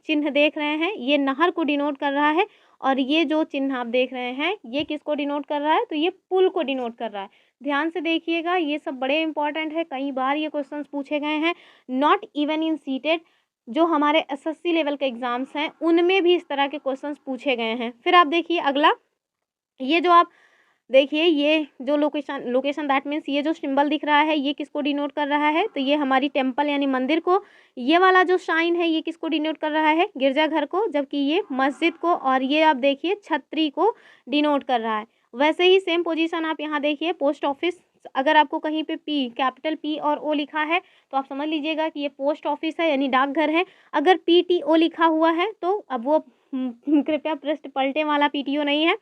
चिन्ह देख रहे हैं ये नहर को डिनोट कर रहा है। और ये जो चिन्ह आप देख रहे हैं ये किसको डिनोट कर रहा है? तो ये पुल को डिनोट कर रहा है। ध्यान से देखिएगा, ये सब बड़े इंपॉर्टेंट है, कई बार ये क्वेश्चंस पूछे गए हैं। नॉट इवन इन सीटेड, जो हमारे एसएससी लेवल के एग्जाम्स हैं उनमें भी इस तरह के क्वेश्चंस पूछे गए हैं। फिर आप देखिए अगला, ये जो आप देखिए ये जो लोकेशन दैट मीन्स ये जो सिंबल दिख रहा है ये किसको डिनोट कर रहा है? तो ये हमारी टेम्पल यानी मंदिर को। ये वाला जो साइन है ये किसको डिनोट कर रहा है? गिरजाघर को। जबकि ये मस्जिद को, और ये आप देखिए छतरी को डिनोट कर रहा है। वैसे ही सेम पोजीशन आप यहाँ देखिए पोस्ट ऑफिस अगर आपको कहीं पे पी, कैपिटल पी और ओ लिखा है तो आप समझ लीजिएगा कि ये पोस्ट ऑफिस है यानी डाकघर है। अगर PTO लिखा हुआ है तो अब वो कृपया पृष्ठ पलटे वाला PTO नहीं है।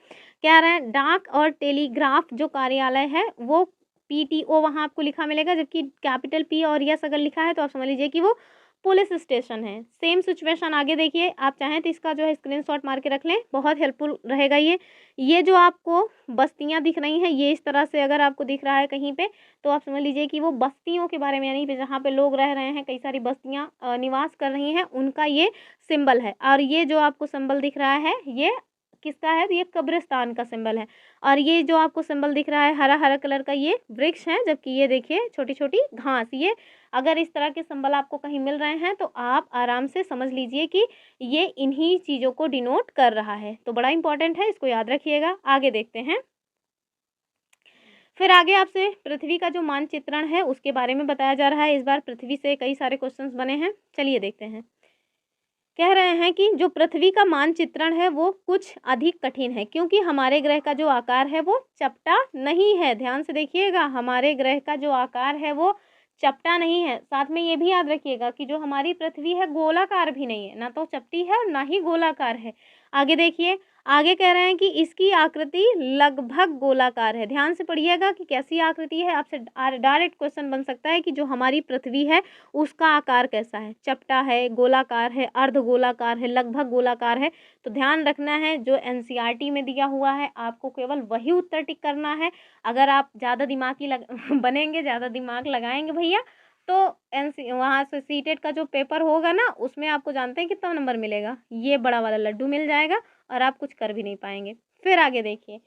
कह रहे हैं डाक और टेलीग्राफ जो कार्यालय है वो PTO वहाँ आपको लिखा मिलेगा, जबकि कैपिटल P और यस अगर लिखा है तो आप समझ लीजिए कि वो पुलिस स्टेशन है। सेम सिचुएशन आगे देखिए, आप चाहें तो इसका जो है स्क्रीनशॉट मार के रख लें, बहुत हेल्पफुल रहेगा ये जो आपको बस्तियाँ दिख रही हैं, ये इस तरह से अगर आपको दिख रहा है कहीं पे तो आप समझ लीजिए कि वो बस्तियों के बारे में, यानी पे जहाँ पे लोग रह रहे हैं, कई सारी बस्तियाँ निवास कर रही हैं, उनका ये सिंबल है। और ये जो आपको सिंबल दिख रहा है ये किसका है? तो ये कब्रिस्तान का सिंबल है। और ये जो आपको सिंबल दिख रहा है हरा-हरा कलर का, ये वृक्ष है, जबकि ये देखिए छोटी-छोटी घास। ये अगर इस तरह के सिंबल आपको कहीं मिल रहे हैं तो आप आराम से समझ लीजिए कि ये इन्हीं चीज़ों को डिनोट कर रहा है। तो बड़ा इंपॉर्टेंट है, इसको याद रखिएगा। आगे देखते हैं। फिर आगे आपसे पृथ्वी का जो मानचित्रण है उसके बारे में बताया जा रहा है। इस बार पृथ्वी से कई सारे क्वेश्चंस बने हैं, चलिए देखते हैं। कह रहे हैं कि जो पृथ्वी का मानचित्रण है वो कुछ अधिक कठिन है, क्योंकि हमारे ग्रह का जो आकार है वो चपटा नहीं है। ध्यान से देखिएगा, हमारे ग्रह का जो आकार है वो चपटा नहीं है। साथ में ये भी याद रखिएगा कि जो हमारी पृथ्वी है गोलाकार भी नहीं है, ना तो चपटी है और ना ही गोलाकार है। आगे देखिए, आगे कह रहे हैं कि इसकी आकृति लगभग गोलाकार है। ध्यान से पढ़िएगा कि कैसी आकृति है। आपसे डायरेक्ट क्वेश्चन बन सकता है कि जो हमारी पृथ्वी है उसका आकार कैसा है, चपटा है, गोलाकार है, अर्धगोलाकार है, लगभग गोलाकार है। तो ध्यान रखना है, जो NCERT में दिया हुआ है आपको केवल वही उत्तर टिक करना है। अगर आप ज़्यादा दिमागी बनेंगे, ज़्यादा दिमाग लगाएंगे भैया, तो वहाँ से सीटेट का जो पेपर होगा ना उसमें आपको जानते हैं कितना नंबर मिलेगा? ये बड़ा वाला लड्डू मिल जाएगा और आप कुछ कर भी नहीं पाएंगे। फिर आगे देखिए,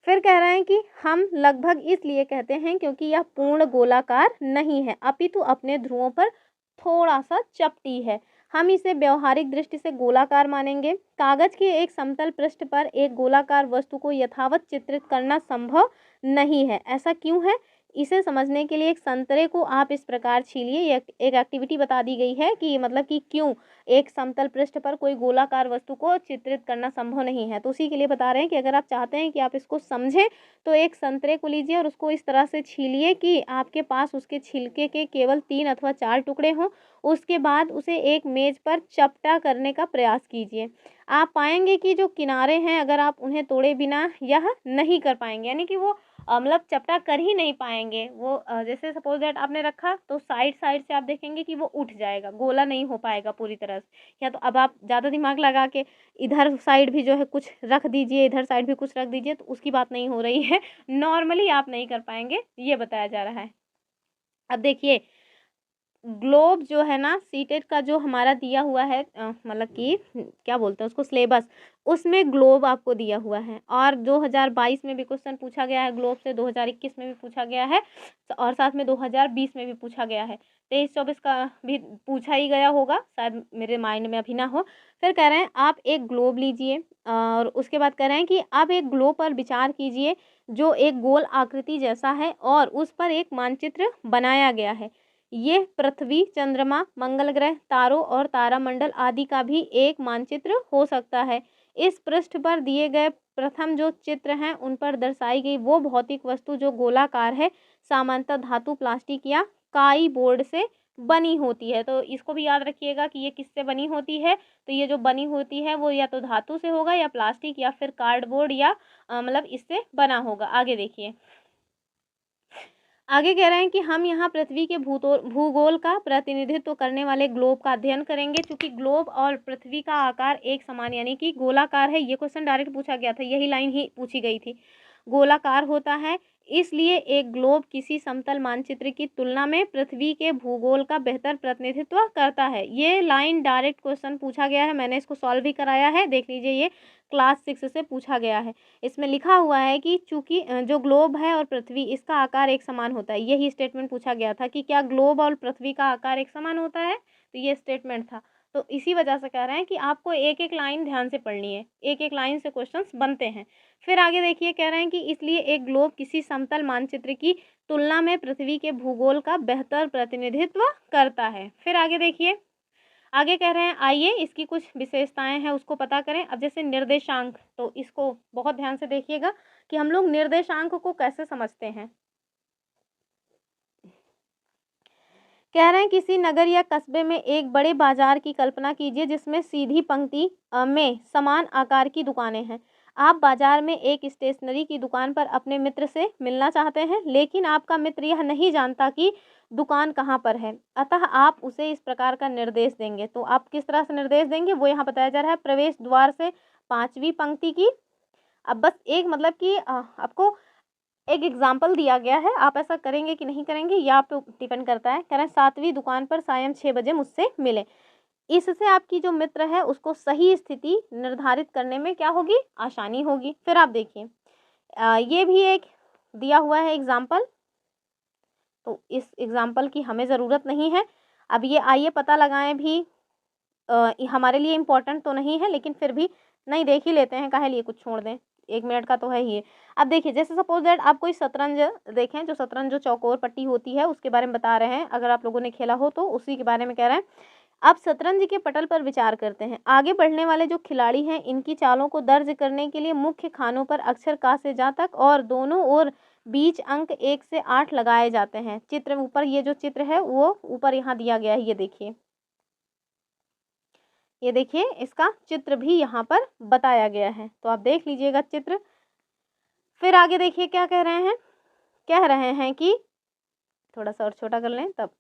फिर कह रहे हैं कि हम लगभग इसलिए कहते हैं क्योंकि यह पूर्ण गोलाकार नहीं है, अपितु अपने ध्रुवों पर थोड़ा सा चपटी है। हम इसे व्यवहारिक दृष्टि से गोलाकार मानेंगे। कागज के एक समतल पृष्ठ पर एक गोलाकार वस्तु को यथावत चित्रित करना संभव नहीं है। ऐसा क्यों है? इसे समझने के लिए एक संतरे को आप इस प्रकार छीलिए। एक एक्टिविटी बता दी गई है कि मतलब कि क्यों एक समतल पृष्ठ पर कोई गोलाकार वस्तु को चित्रित करना संभव नहीं है। तो उसी के लिए बता रहे हैं कि अगर आप चाहते हैं कि आप इसको समझें तो एक संतरे को लीजिए और उसको इस तरह से छीलिए कि आपके पास उसके छिलके के केवल 3 अथवा 4 टुकड़े हों। उसके बाद उसे एक मेज़ पर चपटा करने का प्रयास कीजिए। आप पाएंगे कि जो किनारे हैं अगर आप उन्हें तोड़े बिना यह नहीं कर पाएंगे, यानी कि वो मतलब चपटा कर ही नहीं पाएंगे। वो जैसे सपोज दैट आपने रखा तो साइड साइड से आप देखेंगे कि वो उठ जाएगा, गोला नहीं हो पाएगा पूरी तरह से। या तो अब आप ज़्यादा दिमाग लगा के इधर साइड भी जो है कुछ रख दीजिए, इधर साइड भी कुछ रख दीजिए, तो उसकी बात नहीं हो रही है। नॉर्मली आप नहीं कर पाएंगे, ये बताया जा रहा है। अब देखिए, ग्लोब जो है ना, सीटेट का जो हमारा दिया हुआ है मतलब कि क्या बोलते हैं उसको, सिलेबस, उसमें ग्लोब आपको दिया हुआ है। और 2022 में भी क्वेश्चन पूछा गया है ग्लोब से, 2021 में भी पूछा गया है और साथ में 2020 में भी पूछा गया है। 23-24 का भी पूछा ही गया होगा, शायद मेरे माइंड में अभी ना हो। फिर कह रहे हैं आप एक ग्लोब लीजिए और उसके बाद कह रहे हैं कि आप एक ग्लोब पर विचार कीजिए जो एक गोल आकृति जैसा है और उस पर एक मानचित्र बनाया गया है। ये पृथ्वी, चंद्रमा, मंगल ग्रह, तारों और तारामंडल आदि का भी एक मानचित्र हो सकता है। इस पृष्ठ पर दिए गए प्रथम जो चित्र हैं उन पर दर्शाई गई वो भौतिक वस्तु जो गोलाकार है, सामान्यतः धातु, प्लास्टिक या काई बोर्ड से बनी होती है। तो इसको भी याद रखिएगा कि ये किससे बनी होती है। तो ये जो बनी होती है वो या तो धातु से होगा या प्लास्टिक या फिर कार्डबोर्ड या मतलब इससे बना होगा। आगे देखिए, आगे कह रहे हैं कि हम यहाँ पृथ्वी के भूगोल का प्रतिनिधित्व करने वाले ग्लोब का अध्ययन करेंगे। चूंकि ग्लोब और पृथ्वी का आकार एक समान यानी कि गोलाकार है, ये क्वेश्चन डायरेक्ट पूछा गया था, यही लाइन ही पूछी गई थी, गोलाकार होता है, इसलिए एक ग्लोब किसी समतल मानचित्र की तुलना में पृथ्वी के भूगोल का बेहतर प्रतिनिधित्व करता है। ये लाइन डायरेक्ट क्वेश्चन पूछा गया है, मैंने इसको सॉल्व भी कराया है, देख लीजिए, ये क्लास 6 से पूछा गया है। इसमें लिखा हुआ है कि चूंकि जो ग्लोब है और पृथ्वी, इसका आकार एक समान होता है। यही स्टेटमेंट पूछा गया था कि क्या ग्लोब और पृथ्वी का आकार एक समान होता है, तो ये स्टेटमेंट था। तो इसी वजह से कह रहे हैं कि आपको एक एक लाइन ध्यान से पढ़नी है, एक एक लाइन से क्वेश्चंस बनते हैं। फिर आगे देखिए, कह रहे हैं कि इसलिए एक ग्लोब किसी समतल मानचित्र की तुलना में पृथ्वी के भूगोल का बेहतर प्रतिनिधित्व करता है। फिर आगे देखिए, आगे कह रहे हैं आइए इसकी कुछ विशेषताएं हैं उसको पता करें। अब जैसे निर्देशांक, तो इसको बहुत ध्यान से देखिएगा कि हम लोग निर्देशांक को कैसे समझते हैं। कह रहे हैं किसी नगर या कस्बे में एक बड़े बाजार की कल्पना कीजिए जिसमें सीधी पंक्ति में समान आकार की दुकानें हैं। आप बाजार में एक स्टेशनरी की दुकान पर अपने मित्र से मिलना चाहते हैं, लेकिन आपका मित्र यह नहीं जानता कि दुकान कहाँ पर है, अतः आप उसे इस प्रकार का निर्देश देंगे। तो आप किस तरह से निर्देश देंगे वो यहाँ बताया जा रहा है। प्रवेश द्वार से 5वीं पंक्ति की। अब बस एक मतलब कि आपको एक एग्जाम्पल दिया गया है, आप ऐसा करेंगे कि नहीं करेंगे ये आप पे डिपेंड करता है। कह रहे हैं 7वीं दुकान पर सायं 6 बजे मुझसे मिले। इससे आपकी जो मित्र है उसको सही स्थिति निर्धारित करने में क्या होगी, आसानी होगी। फिर आप देखिए ये भी एक दिया हुआ है एग्जाम्पल, तो इस एग्जाम्पल की हमें ज़रूरत नहीं है। अब ये आइए पता लगाएं भी, हमारे लिए इम्पोर्टेंट तो नहीं है लेकिन फिर भी नहीं देख ही लेते हैं, काहे लिए कुछ छोड़ दें, 1 मिनट का तो है ही है। अब देखिए जैसे सपोज दैट आप कोई शतरंज देखें, जो शतरंज जो चौकोर पट्टी होती है उसके बारे में बता रहे हैं, अगर आप लोगों ने खेला हो तो उसी के बारे में कह रहे हैं। अब शतरंज के पटल पर विचार करते हैं। आगे बढ़ने वाले जो खिलाड़ी हैं इनकी चालों को दर्ज करने के लिए मुख्य खानों पर अक्षर का से जा तक और दोनों ओर बीच अंक 1 से 8 लगाए जाते हैं। चित्र ऊपर, ये जो चित्र है वो ऊपर यहाँ दिया गया है, ये देखिए, ये देखिए इसका चित्र भी यहाँ पर बताया गया है, तो आप देख लीजिएगा चित्र। फिर आगे देखिए क्या कह रहे हैं कि थोड़ा सा और छोटा कर लें तब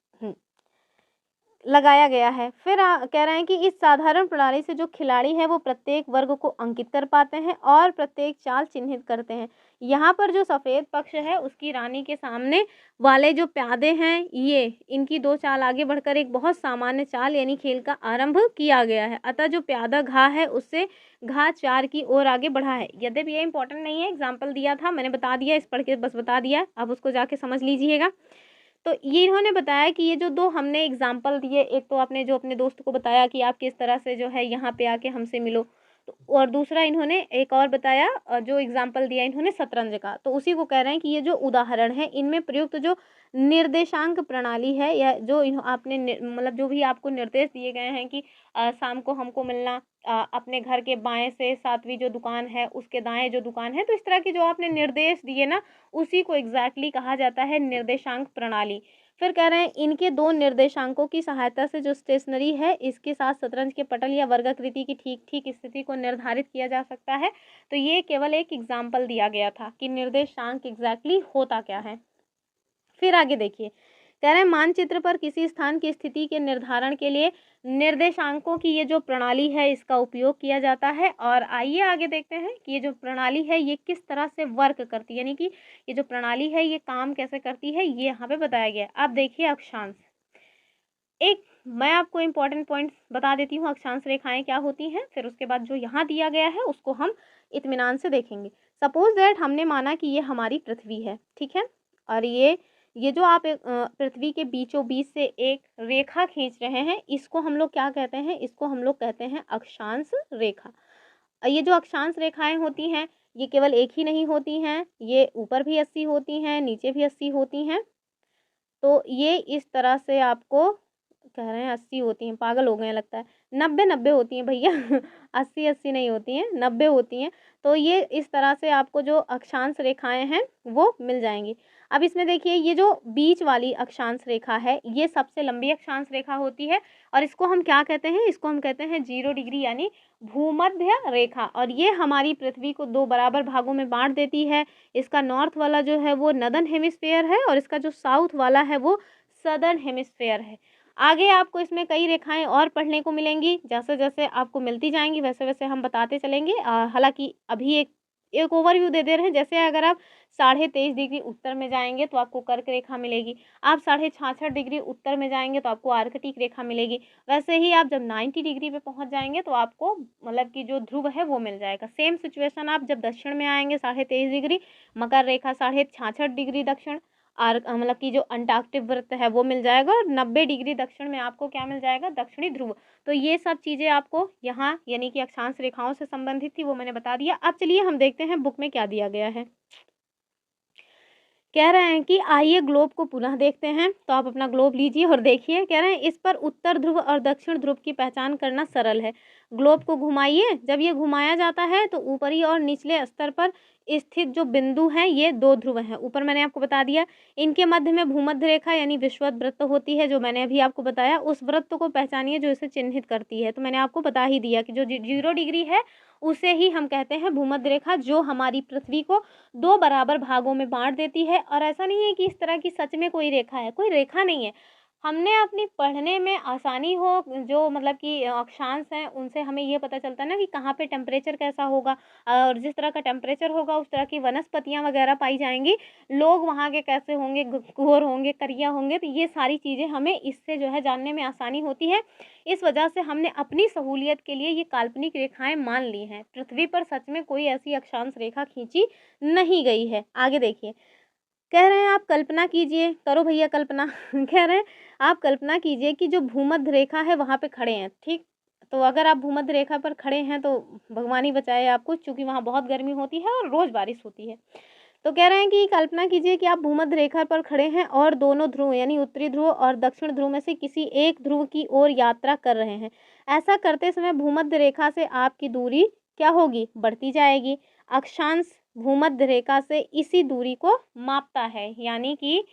लगाया गया है। फिर कह रहे हैं कि इस साधारण प्रणाली से जो खिलाड़ी है वो प्रत्येक वर्ग को अंकित कर पाते हैं और प्रत्येक चाल चिन्हित करते हैं। यहाँ पर जो सफ़ेद पक्ष है उसकी रानी के सामने वाले जो प्यादे हैं, ये इनकी 2 चाल आगे बढ़कर एक बहुत सामान्य चाल यानी खेल का आरंभ किया गया है। अतः जो प्यादा घा है उससे घा 4 की ओर आगे बढ़ा है। यद्यपि ये इंपॉर्टेंट नहीं है, एग्जाम्पल दिया था मैंने, बता दिया, इस पढ़ के बस बता दिया, अब उसको जाके समझ लीजिएगा। तो ये इन्होंने बताया कि ये जो 2 हमने एग्जाम्पल दिए, एक तो आपने जो अपने दोस्त को बताया कि आप किस तरह से जो है यहाँ पे आके हमसे मिलो, तो और दूसरा इन्होंने एक और बताया जो एग्जाम्पल दिया इन्होंने शतरंज का। तो उसी को कह रहे हैं कि ये जो उदाहरण है इनमें प्रयुक्त जो निर्देशांक प्रणाली है या जो आपने मतलब जो भी आपको निर्देश दिए गए हैं कि शाम को हमको मिलना, अपने घर के बाएं से 7वीं जो दुकान है उसके दाएं जो दुकान है, तो इस तरह के जो आपने निर्देश दिए ना उसी को एग्जैक्टली कहा जाता है निर्देशांक प्रणाली। फिर कह रहे हैं इनके 2 निर्देशांकों की सहायता से जो स्टेशनरी है इसके साथ शतरंज के पटल या वर्गाकृति की ठीक ठीक स्थिति को निर्धारित किया जा सकता है। तो ये केवल एक एग्जाम्पल दिया गया था कि निर्देशांक एग्जैक्टली होता क्या है। फिर आगे देखिए कह रहे हैं मानचित्र पर किसी स्थान की स्थिति के निर्धारण के लिए निर्देशांकों की ये जो प्रणाली है इसका उपयोग किया जाता है। और आइए आगे देखते हैं कि ये जो प्रणाली है ये किस तरह से वर्क करती है, यानी कि ये जो प्रणाली है ये काम कैसे करती है, ये यहाँ पे बताया गया है। अब देखिए अक्षांश, एक मैं आपको इम्पोर्टेंट पॉइंट्स बता देती हूँ, अक्षांश रेखाएं क्या होती हैं, फिर उसके बाद जो यहाँ दिया गया है उसको हम इत्मीनान से देखेंगे। सपोज दैट हमने माना कि ये हमारी पृथ्वी है, ठीक है, और ये जो आप पृथ्वी के बीचों बीच से एक रेखा खींच रहे हैं इसको हम लोग क्या कहते हैं, इसको हम लोग कहते हैं अक्षांश रेखा। ये जो अक्षांश रेखाएं होती हैं ये केवल एक ही नहीं होती हैं, ये ऊपर भी 80 होती हैं, नीचे भी 80 होती हैं। तो ये इस तरह से आपको कह रहे हैं 80 होती हैं, पागल हो गए हैं लगता है, 90 होती हैं भैया 80 नहीं होती हैं, 90 होती हैं। तो ये इस तरह से आपको जो अक्षांश रेखाएं हैं वो मिल जाएंगी। अब इसमें देखिए ये जो बीच वाली अक्षांश रेखा है ये सबसे लंबी अक्षांश रेखा होती है और इसको हम क्या कहते हैं, इसको हम कहते हैं 0 डिग्री यानी भूमध्य रेखा। और ये हमारी पृथ्वी को 2 बराबर भागों में बांट देती है। इसका नॉर्थ वाला जो है वो नॉर्दर्न हेमिस्फेयर है और इसका जो साउथ वाला है वो सदर्न हेमिस्फेयर है। आगे आपको इसमें कई रेखाएं और पढ़ने को मिलेंगी, जैसे जैसे आपको मिलती जाएंगी वैसे वैसे हम बताते चलेंगे। हालांकि अभी एक ओवरव्यू दे रहे हैं। जैसे अगर आप 23.5 डिग्री उत्तर में जाएंगे तो आपको कर्क रेखा मिलेगी, आप 66.5 डिग्री उत्तर में जाएंगे तो आपको आर्कटिक रेखा मिलेगी। वैसे ही आप जब 90 डिग्री पे पहुंच जाएंगे तो आपको मतलब कि जो ध्रुव है वो मिल जाएगा। सेम सिचुएशन आप जब दक्षिण में आएंगे 23.5 डिग्री मकर रेखा, 66.5 डिग्री दक्षिण मतलब कि जो अंटार्कटिक वृत्त है वो मिल जाएगा और 90 डिग्री दक्षिण में आपको क्या मिल जाएगा, दक्षिणी ध्रुव। तो ये सब चीज़ें आपको यहाँ यानी कि अक्षांश रेखाओं से संबंधित थी वो मैंने बता दिया। अब चलिए हम देखते हैं बुक में क्या दिया गया है। कह रहे हैं कि आइए ग्लोब को पुनः देखते हैं। तो आप अपना ग्लोब लीजिए और देखिए, कह रहे हैं इस पर उत्तर ध्रुव और दक्षिण ध्रुव की पहचान करना सरल है। ग्लोब को घुमाइए, जब ये घुमाया जाता है तो ऊपरी और निचले स्तर पर स्थित जो बिंदु हैं ये 2 ध्रुव हैं। ऊपर मैंने आपको बता दिया, इनके मध्य में भूमध्य रेखा यानी विषुवत वृत्त होती है, जो मैंने अभी आपको बताया। उस वृत्त को पहचानिए जो इसे चिन्हित करती है। तो मैंने आपको बता ही दिया कि जो 0 डिग्री है उसे ही हम कहते हैं भूमध्य रेखा, जो हमारी पृथ्वी को 2 बराबर भागों में बाँट देती है। और ऐसा नहीं है कि इस तरह की सच में कोई रेखा है, कोई रेखा नहीं है। हमने अपनी पढ़ने में आसानी हो, जो मतलब कि अक्षांश हैं उनसे हमें ये पता चलता है ना कि कहाँ पे टेम्परेचर कैसा होगा, और जिस तरह का टेम्परेचर होगा उस तरह की वनस्पतियाँ वगैरह पाई जाएंगी, लोग वहाँ के कैसे होंगे, गोर होंगे, करिया होंगे। तो ये सारी चीज़ें हमें इससे जो है जानने में आसानी होती है। इस वजह से हमने अपनी सहूलियत के लिए ये काल्पनिक रेखाएं मान ली हैं। पृथ्वी पर सच में कोई ऐसी अक्षांश रेखा खींची नहीं गई है। आगे देखिए, कह रहे हैं आप कल्पना कीजिए, करो भैया कल्पना कह रहे हैं आप कल्पना कीजिए कि जो भूमध्य रेखा है वहाँ पे खड़े हैं, ठीक। तो अगर आप भूमध्य रेखा पर खड़े हैं तो भगवान ही बचाए आपको, क्योंकि वहाँ बहुत गर्मी होती है और रोज़ बारिश होती है। तो कह रहे हैं कि कल्पना कीजिए कि आप भूमध्य रेखा पर खड़े हैं और दोनों ध्रुव यानी उत्तरी ध्रुव और दक्षिण ध्रुव में से किसी एक ध्रुव की ओर यात्रा कर रहे हैं। ऐसा करते समय भूमध्य रेखा से आपकी दूरी क्या होगी, बढ़ती जाएगी। अक्षांश भूमध्य रेखा से इसी दूरी को मापता है, यानी कि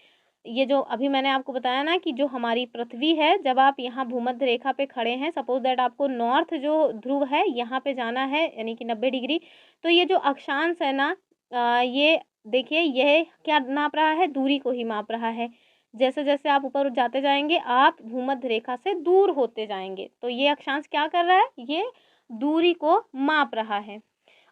ये जो अभी मैंने आपको बताया ना कि जो हमारी पृथ्वी है, जब आप यहाँ भूमध्य रेखा पे खड़े हैं, सपोज दैट आपको नॉर्थ जो ध्रुव है यहाँ पे जाना है यानी कि 90 डिग्री, तो ये जो अक्षांश है ना ये देखिए यह क्या नाप रहा है, दूरी को ही माप रहा है। जैसे जैसे आप ऊपर जाते जाएंगे आप भूमध्य रेखा से दूर होते जाएंगे, तो ये अक्षांश क्या कर रहा है, ये दूरी को माप रहा है।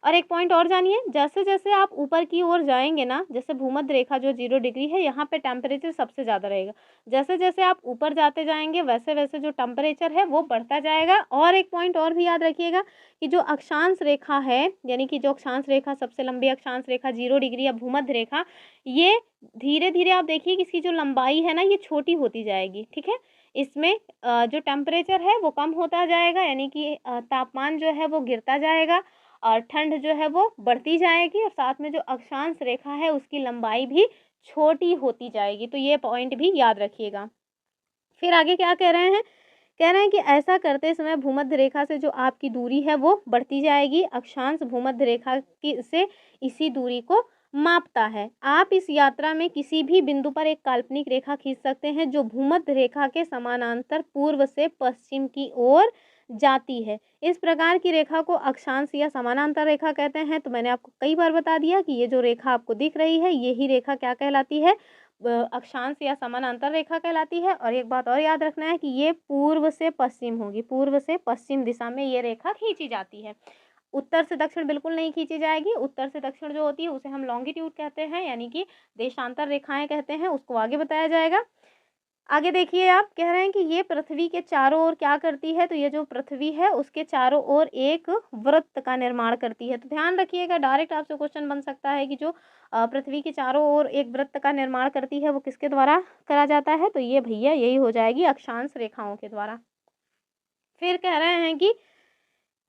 और एक पॉइंट और जानिए, जैसे जैसे आप ऊपर की ओर जाएंगे ना, जैसे भूमध्य रेखा जो 0 डिग्री है यहाँ पे टेम्परेचर सबसे ज़्यादा रहेगा। जैसे जैसे आप ऊपर जाते जाएंगे वैसे वैसे जो टेम्परेचर है वो बढ़ता जाएगा। और एक पॉइंट और भी याद रखिएगा कि जो अक्षांश रेखा है, यानी कि जो अक्षांश रेखा सबसे लंबी अक्षांश रेखा 0 डिग्री या भूमध्य रेखा, ये धीरे धीरे आप देखिए कि इसकी जो लंबाई है ना ये छोटी होती जाएगी, ठीक है। इसमें जो टेम्परेचर है वो कम होता जाएगा, यानी कि तापमान जो है वो गिरता जाएगा और ठंड जो है वो बढ़ती जाएगी, और साथ में जो अक्षांश रेखा है उसकी लंबाई भी छोटी होती जाएगी। तो ये पॉइंट भी याद रखिएगा। फिर आगे क्या कह रहे हैं, कह रहे हैं कि ऐसा करते समय भूमध्य रेखा से जो आपकी दूरी है वो बढ़ती जाएगी। अक्षांश भूमध्य रेखा की से इसी दूरी को मापता है। आप इस यात्रा में किसी भी बिंदु पर एक काल्पनिक रेखा खींच सकते हैं जो भूमध्य रेखा के समानांतर पूर्व से पश्चिम की ओर जाती है। इस प्रकार की रेखा को अक्षांश या समानांतर रेखा कहते हैं। तो मैंने आपको कई बार बता दिया कि ये जो रेखा आपको दिख रही है यही रेखा क्या कहलाती है, अक्षांश या समानांतर रेखा कहलाती है। और एक बात और याद रखना है कि ये पूर्व से पश्चिम होगी, पूर्व से पश्चिम दिशा में ये रेखा खींची जाती है। उत्तर से दक्षिण बिल्कुल नहीं खींची जाएगी। उत्तर से दक्षिण जो होती है उसे हम लॉन्गिट्यूड कहते हैं, यानी कि देशांतर रेखाएं कहते हैं, उसको आगे बताया जाएगा। आगे देखिए, आप कह रहे हैं कि ये पृथ्वी के चारों ओर क्या करती है, तो ये जो पृथ्वी है उसके चारों ओर एक वृत्त का निर्माण करती है। तो ध्यान रखिएगा, डायरेक्ट आपसे क्वेश्चन बन सकता है कि जो पृथ्वी के चारों ओर एक वृत्त का निर्माण करती है वो किसके द्वारा करा जाता है, तो ये भैया यही हो जाएगी अक्षांश रेखाओं के द्वारा। फिर कह रहे हैं कि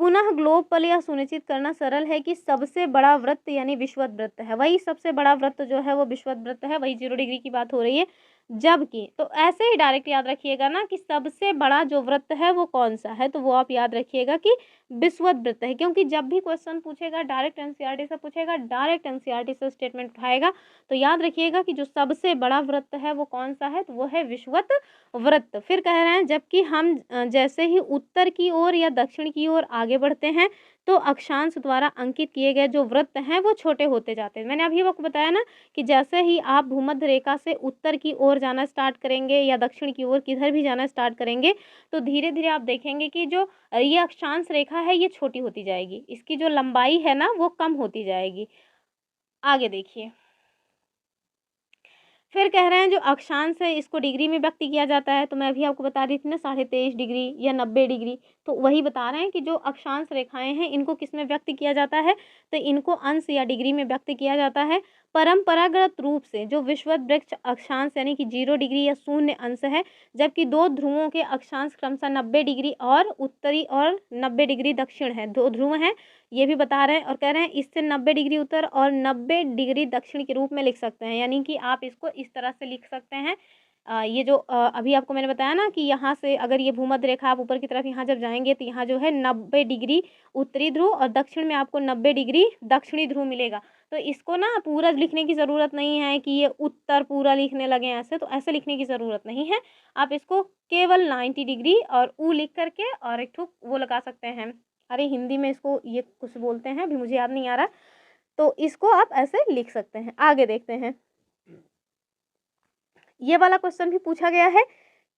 पुनः ग्लोब पर यह सुनिश्चित करना सरल है कि सबसे बड़ा वृत्त यानी विषुवत वृत्त है, वही सबसे बड़ा वृत्त जो है वो विषुवत वृत्त है, वही 0 डिग्री की बात हो रही है। जबकि तो ऐसे ही डायरेक्ट याद रखिएगा ना कि सबसे बड़ा जो वृत्त है वो कौन सा है, तो वो आप याद रखिएगा कि विषुवत वृत्त है। क्योंकि जब भी क्वेश्चन पूछेगा डायरेक्ट एनसीईआरटी से पूछेगा, डायरेक्ट एनसीईआरटी से स्टेटमेंट उठाएगा, तो याद रखिएगा कि जो सबसे बड़ा वृत्त है वो कौन सा है, तो वो है विषुवत वृत्त। फिर कह रहे हैं जबकि हम जैसे ही उत्तर की ओर या दक्षिण की ओर आगे बढ़ते हैं तो अक्षांश द्वारा अंकित किए गए जो वृत्त हैं वो छोटे होते जाते हैं। मैंने अभी आपको बताया ना कि जैसे ही आप भूमध्य रेखा से उत्तर की ओर जाना स्टार्ट करेंगे या दक्षिण की ओर किधर भी जाना स्टार्ट करेंगे तो धीरे धीरे आप देखेंगे कि जो ये अक्षांश रेखा है ये छोटी होती जाएगी, इसकी जो लंबाई है ना वो कम होती जाएगी। आगे देखिए, फिर कह रहे हैं जो अक्षांश है इसको डिग्री में व्यक्त किया जाता है। तो मैं अभी आपको बता रही थी ना 23.5 डिग्री या 90 डिग्री, तो वही बता रहे हैं कि जो अक्षांश रेखाएं हैं इनको किस में व्यक्त किया जाता है, तो इनको अंश या डिग्री में व्यक्त किया जाता है। परंपरागत रूप से जो विषुवत वृत्त अक्षांश यानी कि 0 डिग्री या 0 अंश है, जबकि दो ध्रुवों के अक्षांश क्रमशः 90 डिग्री और उत्तरी और 90 डिग्री दक्षिण है, दो ध्रुव हैं ये भी बता रहे हैं। और कह रहे हैं इससे 90 डिग्री उत्तर और 90 डिग्री दक्षिण के रूप में लिख सकते हैं, यानी कि आप इसको इस तरह से लिख सकते हैं ये जो अभी आपको मैंने बताया ना कि यहाँ से अगर ये भूमध्य रेखा आप ऊपर की तरफ यहाँ जब जाएंगे तो यहाँ जो है 90 डिग्री उत्तरी ध्रुव और दक्षिण में आपको 90 डिग्री दक्षिणी ध्रुव मिलेगा। तो इसको ना पूरा लिखने की ज़रूरत नहीं है कि ये उत्तर पूरा लिखने लगे ऐसे, तो ऐसे लिखने की ज़रूरत नहीं है। आप इसको केवल 90 डिग्री और ऊ लिख करके और एक ठो वो लगा सकते हैं, अरे हिंदी में इसको ये कुछ बोलते हैं, अभी मुझे याद नहीं आ रहा, तो इसको आप ऐसे लिख सकते हैं। आगे देखते हैं, ये वाला क्वेश्चन भी पूछा गया है,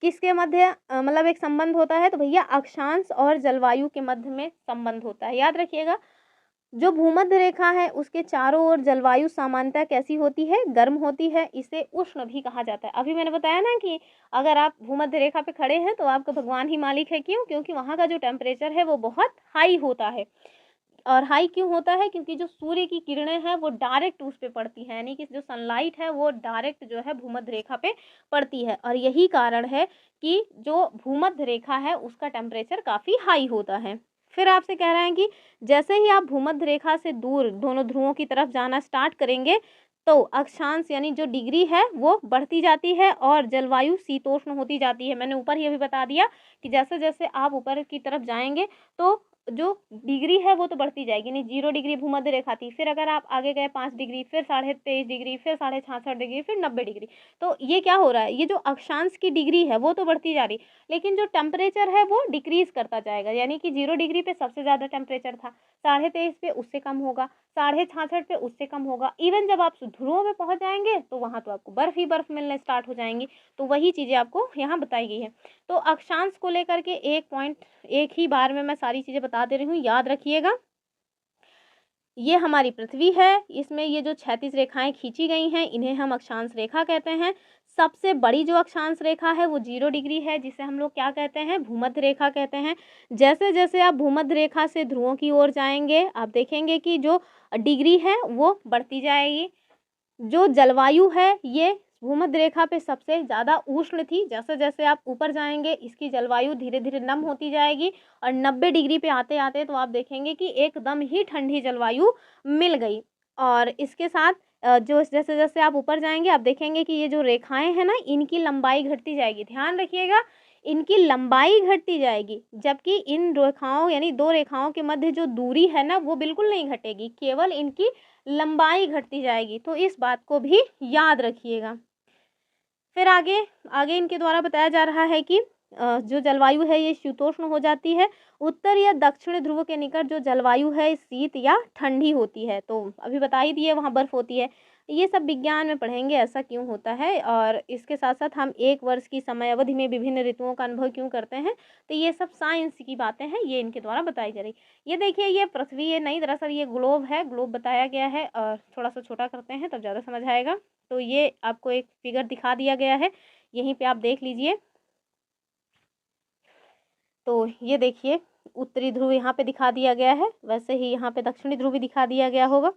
किसके मध्य मतलब एक संबंध होता है, तो भैया अक्षांश और जलवायु के मध्य में संबंध होता है। याद रखिएगा, जो भूमध्य रेखा है उसके चारों ओर जलवायु सामान्यतः कैसी होती है, गर्म होती है, इसे उष्ण भी कहा जाता है। अभी मैंने बताया ना कि अगर आप भूमध्य रेखा पे खड़े हैं तो आपका भगवान ही मालिक है। क्यों? क्योंकि वहाँ का जो टेम्परेचर है वो बहुत हाई होता है। और हाई क्यों होता है? क्योंकि जो सूर्य की किरणें हैं वो डायरेक्ट उस पे पड़ती हैं, यानी कि जो सनलाइट है वो डायरेक्ट जो है भूमध्य रेखा पे पड़ती है, और यही कारण है कि जो भूमध्य रेखा है उसका टेम्परेचर काफ़ी हाई होता है। फिर आपसे कह रहे हैं कि जैसे ही आप भूमध्य रेखा से दूर दोनों ध्रुवों की तरफ जाना स्टार्ट करेंगे तो अक्षांश यानी जो डिग्री है वो बढ़ती जाती है और जलवायु शीतोष्ण होती जाती है। मैंने ऊपर ही अभी बता दिया कि जैसे जैसे आप ऊपर की तरफ जाएंगे तो जो डिग्री है वो तो बढ़ती जाएगी, नहीं 0 डिग्री भूमध्य रेखा थी, फिर अगर आप आगे गए 5 डिग्री, फिर 23.5 डिग्री, फिर 66.5 डिग्री, फिर 90 डिग्री। तो ये क्या हो रहा है, ये जो अक्षांश की डिग्री है वो तो बढ़ती जा रही, लेकिन जो टेम्परेचर है वो डिक्रीज करता जाएगा। यानी कि 0 डिग्री पे सबसे ज़्यादा टेम्परेचर था, 23.5 पे उससे कम होगा, 66.5 पे उससे कम होगा। इवन जब आप ध्रुवों में पहुंच जाएंगे तो वहाँ तो आपको बर्फ़ ही बर्फ़ मिलने स्टार्ट हो जाएंगी। तो वही चीज़ें आपको यहाँ बताई गई है। तो अक्षांश को लेकर के एक पॉइंट एक ही बार में मैं सारी चीज़ें बता दे रही हूँ, याद रखिएगा। ये हमारी पृथ्वी है, इसमें ये जो 36 रेखाएं खींची गई हैं इन्हें हम अक्षांश रेखा कहते हैं। सबसे बड़ी जो अक्षांश रेखा है वो 0 डिग्री है, जिसे हम लोग क्या कहते हैं, भूमध्य रेखा कहते हैं। जैसे जैसे आप भूमध्य रेखा से ध्रुवों की ओर जाएंगे आप देखेंगे कि जो डिग्री है वो बढ़ती जाएगी। जो जलवायु है ये भूमध्य रेखा पे सबसे ज़्यादा उष्ण थी, जैसे जैसे आप ऊपर जाएंगे इसकी जलवायु धीरे धीरे नम होती जाएगी और 90 डिग्री पे आते आते तो आप देखेंगे कि एकदम ही ठंडी जलवायु मिल गई। और इसके साथ जो जैसे जैसे आप ऊपर जाएंगे आप देखेंगे कि ये जो रेखाएं हैं ना इनकी लंबाई घटती जाएगी। ध्यान रखिएगा, इनकी लंबाई घटती जाएगी, जबकि इन रेखाओं यानी दो रेखाओं के मध्य जो दूरी है ना वो बिल्कुल नहीं घटेगी, केवल इनकी लंबाई घटती जाएगी। तो इस बात को भी याद रखिएगा। फिर आगे आगे इनके द्वारा बताया जा रहा है कि जो जलवायु है ये शीतोष्ण हो जाती है। उत्तर या दक्षिण ध्रुव के निकट जो जलवायु है शीत या ठंडी होती है। तो अभी बता ही दिए वहाँ बर्फ़ होती है। ये सब विज्ञान में पढ़ेंगे ऐसा क्यों होता है, और इसके साथ साथ हम 1 वर्ष की समय अवधि में विभिन्न ऋतुओं का अनुभव क्यों करते हैं। तो ये सब साइंस की बातें हैं, ये इनके द्वारा बताई जा रही। ये देखिए ये पृथ्वी ये नहीं, दरअसल ये ग्लोब है, ग्लोब बताया गया है। और थोड़ा सा छोटा करते हैं तब ज़्यादा समझ आएगा। तो ये आपको एक फिगर दिखा दिया गया है, यहीं पे आप देख लीजिए। तो ये देखिए उत्तरी ध्रुव यहाँ पे दिखा दिया गया है, वैसे ही यहाँ पे दक्षिणी ध्रुव भी दिखा दिया गया होगा।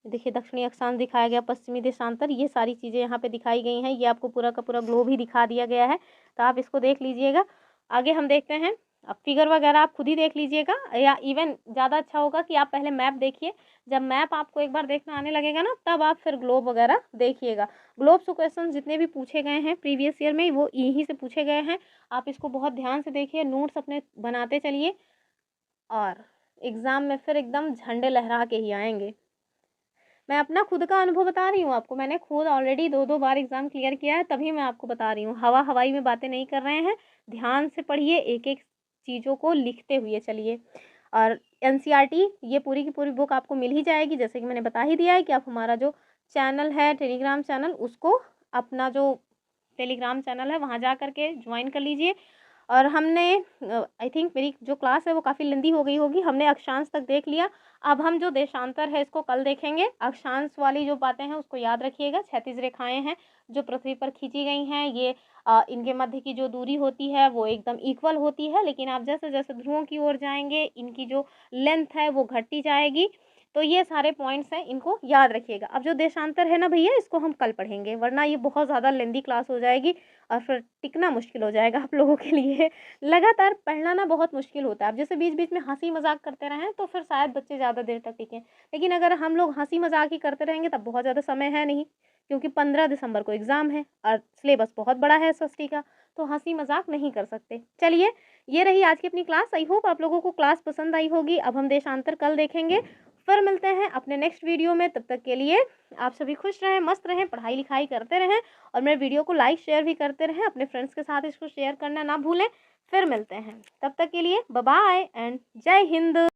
देखिए दक्षिणी अक्षांश दिखाया गया, पश्चिमी देशांतर, ये सारी चीज़ें यहाँ पे दिखाई गई हैं। ये आपको पूरा का पूरा ग्लोब ही दिखा दिया गया है, तो आप इसको देख लीजिएगा। आगे हम देखते हैं, अब फिगर वगैरह आप खुद ही देख लीजिएगा, या इवन ज़्यादा अच्छा होगा कि आप पहले मैप देखिए। जब मैप आपको एक बार देखना आने लगेगा ना तब आप फिर ग्लोब वगैरह देखिएगा। ग्लोब से क्वेश्चन जितने भी पूछे गए हैं प्रीवियस ईयर में वो यहीं से पूछे गए हैं। आप इसको बहुत ध्यान से देखिए, नोट्स अपने बनाते चलिए और एग्ज़ाम में फिर एकदम झंडे लहरा के ही आएंगे। मैं अपना खुद का अनुभव बता रही हूँ आपको, मैंने खुद ऑलरेडी 2-2 बार एग्ज़ाम क्लियर किया है, तभी मैं आपको बता रही हूँ। हवा हवाई में बातें नहीं कर रहे हैं, ध्यान से पढ़िए, एक एक चीज़ों को लिखते हुए चलिए। और एनसीईआरटी ये पूरी की पूरी बुक आपको मिल ही जाएगी, जैसे कि मैंने बता ही दिया है कि आप हमारा जो चैनल है टेलीग्राम चैनल, उसको अपना जो टेलीग्राम चैनल है वहाँ जा कर के ज्वाइन कर लीजिए। और हमने आई थिंक मेरी जो क्लास है वो काफ़ी लंबी हो गई होगी, हमने अक्षांश तक देख लिया। अब हम जो देशांतर है इसको कल देखेंगे। अक्षांश वाली जो बातें हैं उसको याद रखिएगा, 36 रेखाएं हैं जो पृथ्वी पर खींची गई हैं। ये इनके मध्य की जो दूरी होती है वो एकदम इक्वल होती है, लेकिन आप जैसे जैसे ध्रुवों की ओर जाएंगे इनकी जो लेंथ है वो घटती जाएगी। तो ये सारे पॉइंट्स हैं, इनको याद रखिएगा। अब जो देशांतर है ना भैया, इसको हम कल पढ़ेंगे, वरना ये बहुत ज़्यादा लेंदी क्लास हो जाएगी और फिर टिकना मुश्किल हो जाएगा आप लोगों के लिए। लगातार पढ़ना ना बहुत मुश्किल होता है। अब जैसे बीच बीच में हंसी मजाक करते रहें तो फिर शायद बच्चे ज़्यादा देर तक टिकें, लेकिन अगर हम लोग हंसी मजाक ही करते रहेंगे तब बहुत ज़्यादा समय है नहीं, क्योंकि 15 दिसंबर को एग्ज़ाम है और सिलेबस बहुत बड़ा है एसएसटी का, तो हंसी मजाक नहीं कर सकते। चलिए, ये रही आज की अपनी क्लास। आई होप आप लोगों को क्लास पसंद आई होगी। अब हम देशांतर कल देखेंगे, फिर मिलते हैं अपने नेक्स्ट वीडियो में। तब तक के लिए आप सभी खुश रहें, मस्त रहें, पढ़ाई लिखाई करते रहें और मेरे वीडियो को लाइक शेयर भी करते रहें। अपने फ्रेंड्स के साथ इसको शेयर करना ना भूलें। फिर मिलते हैं, तब तक के लिए बाय बाय एंड जय हिंद।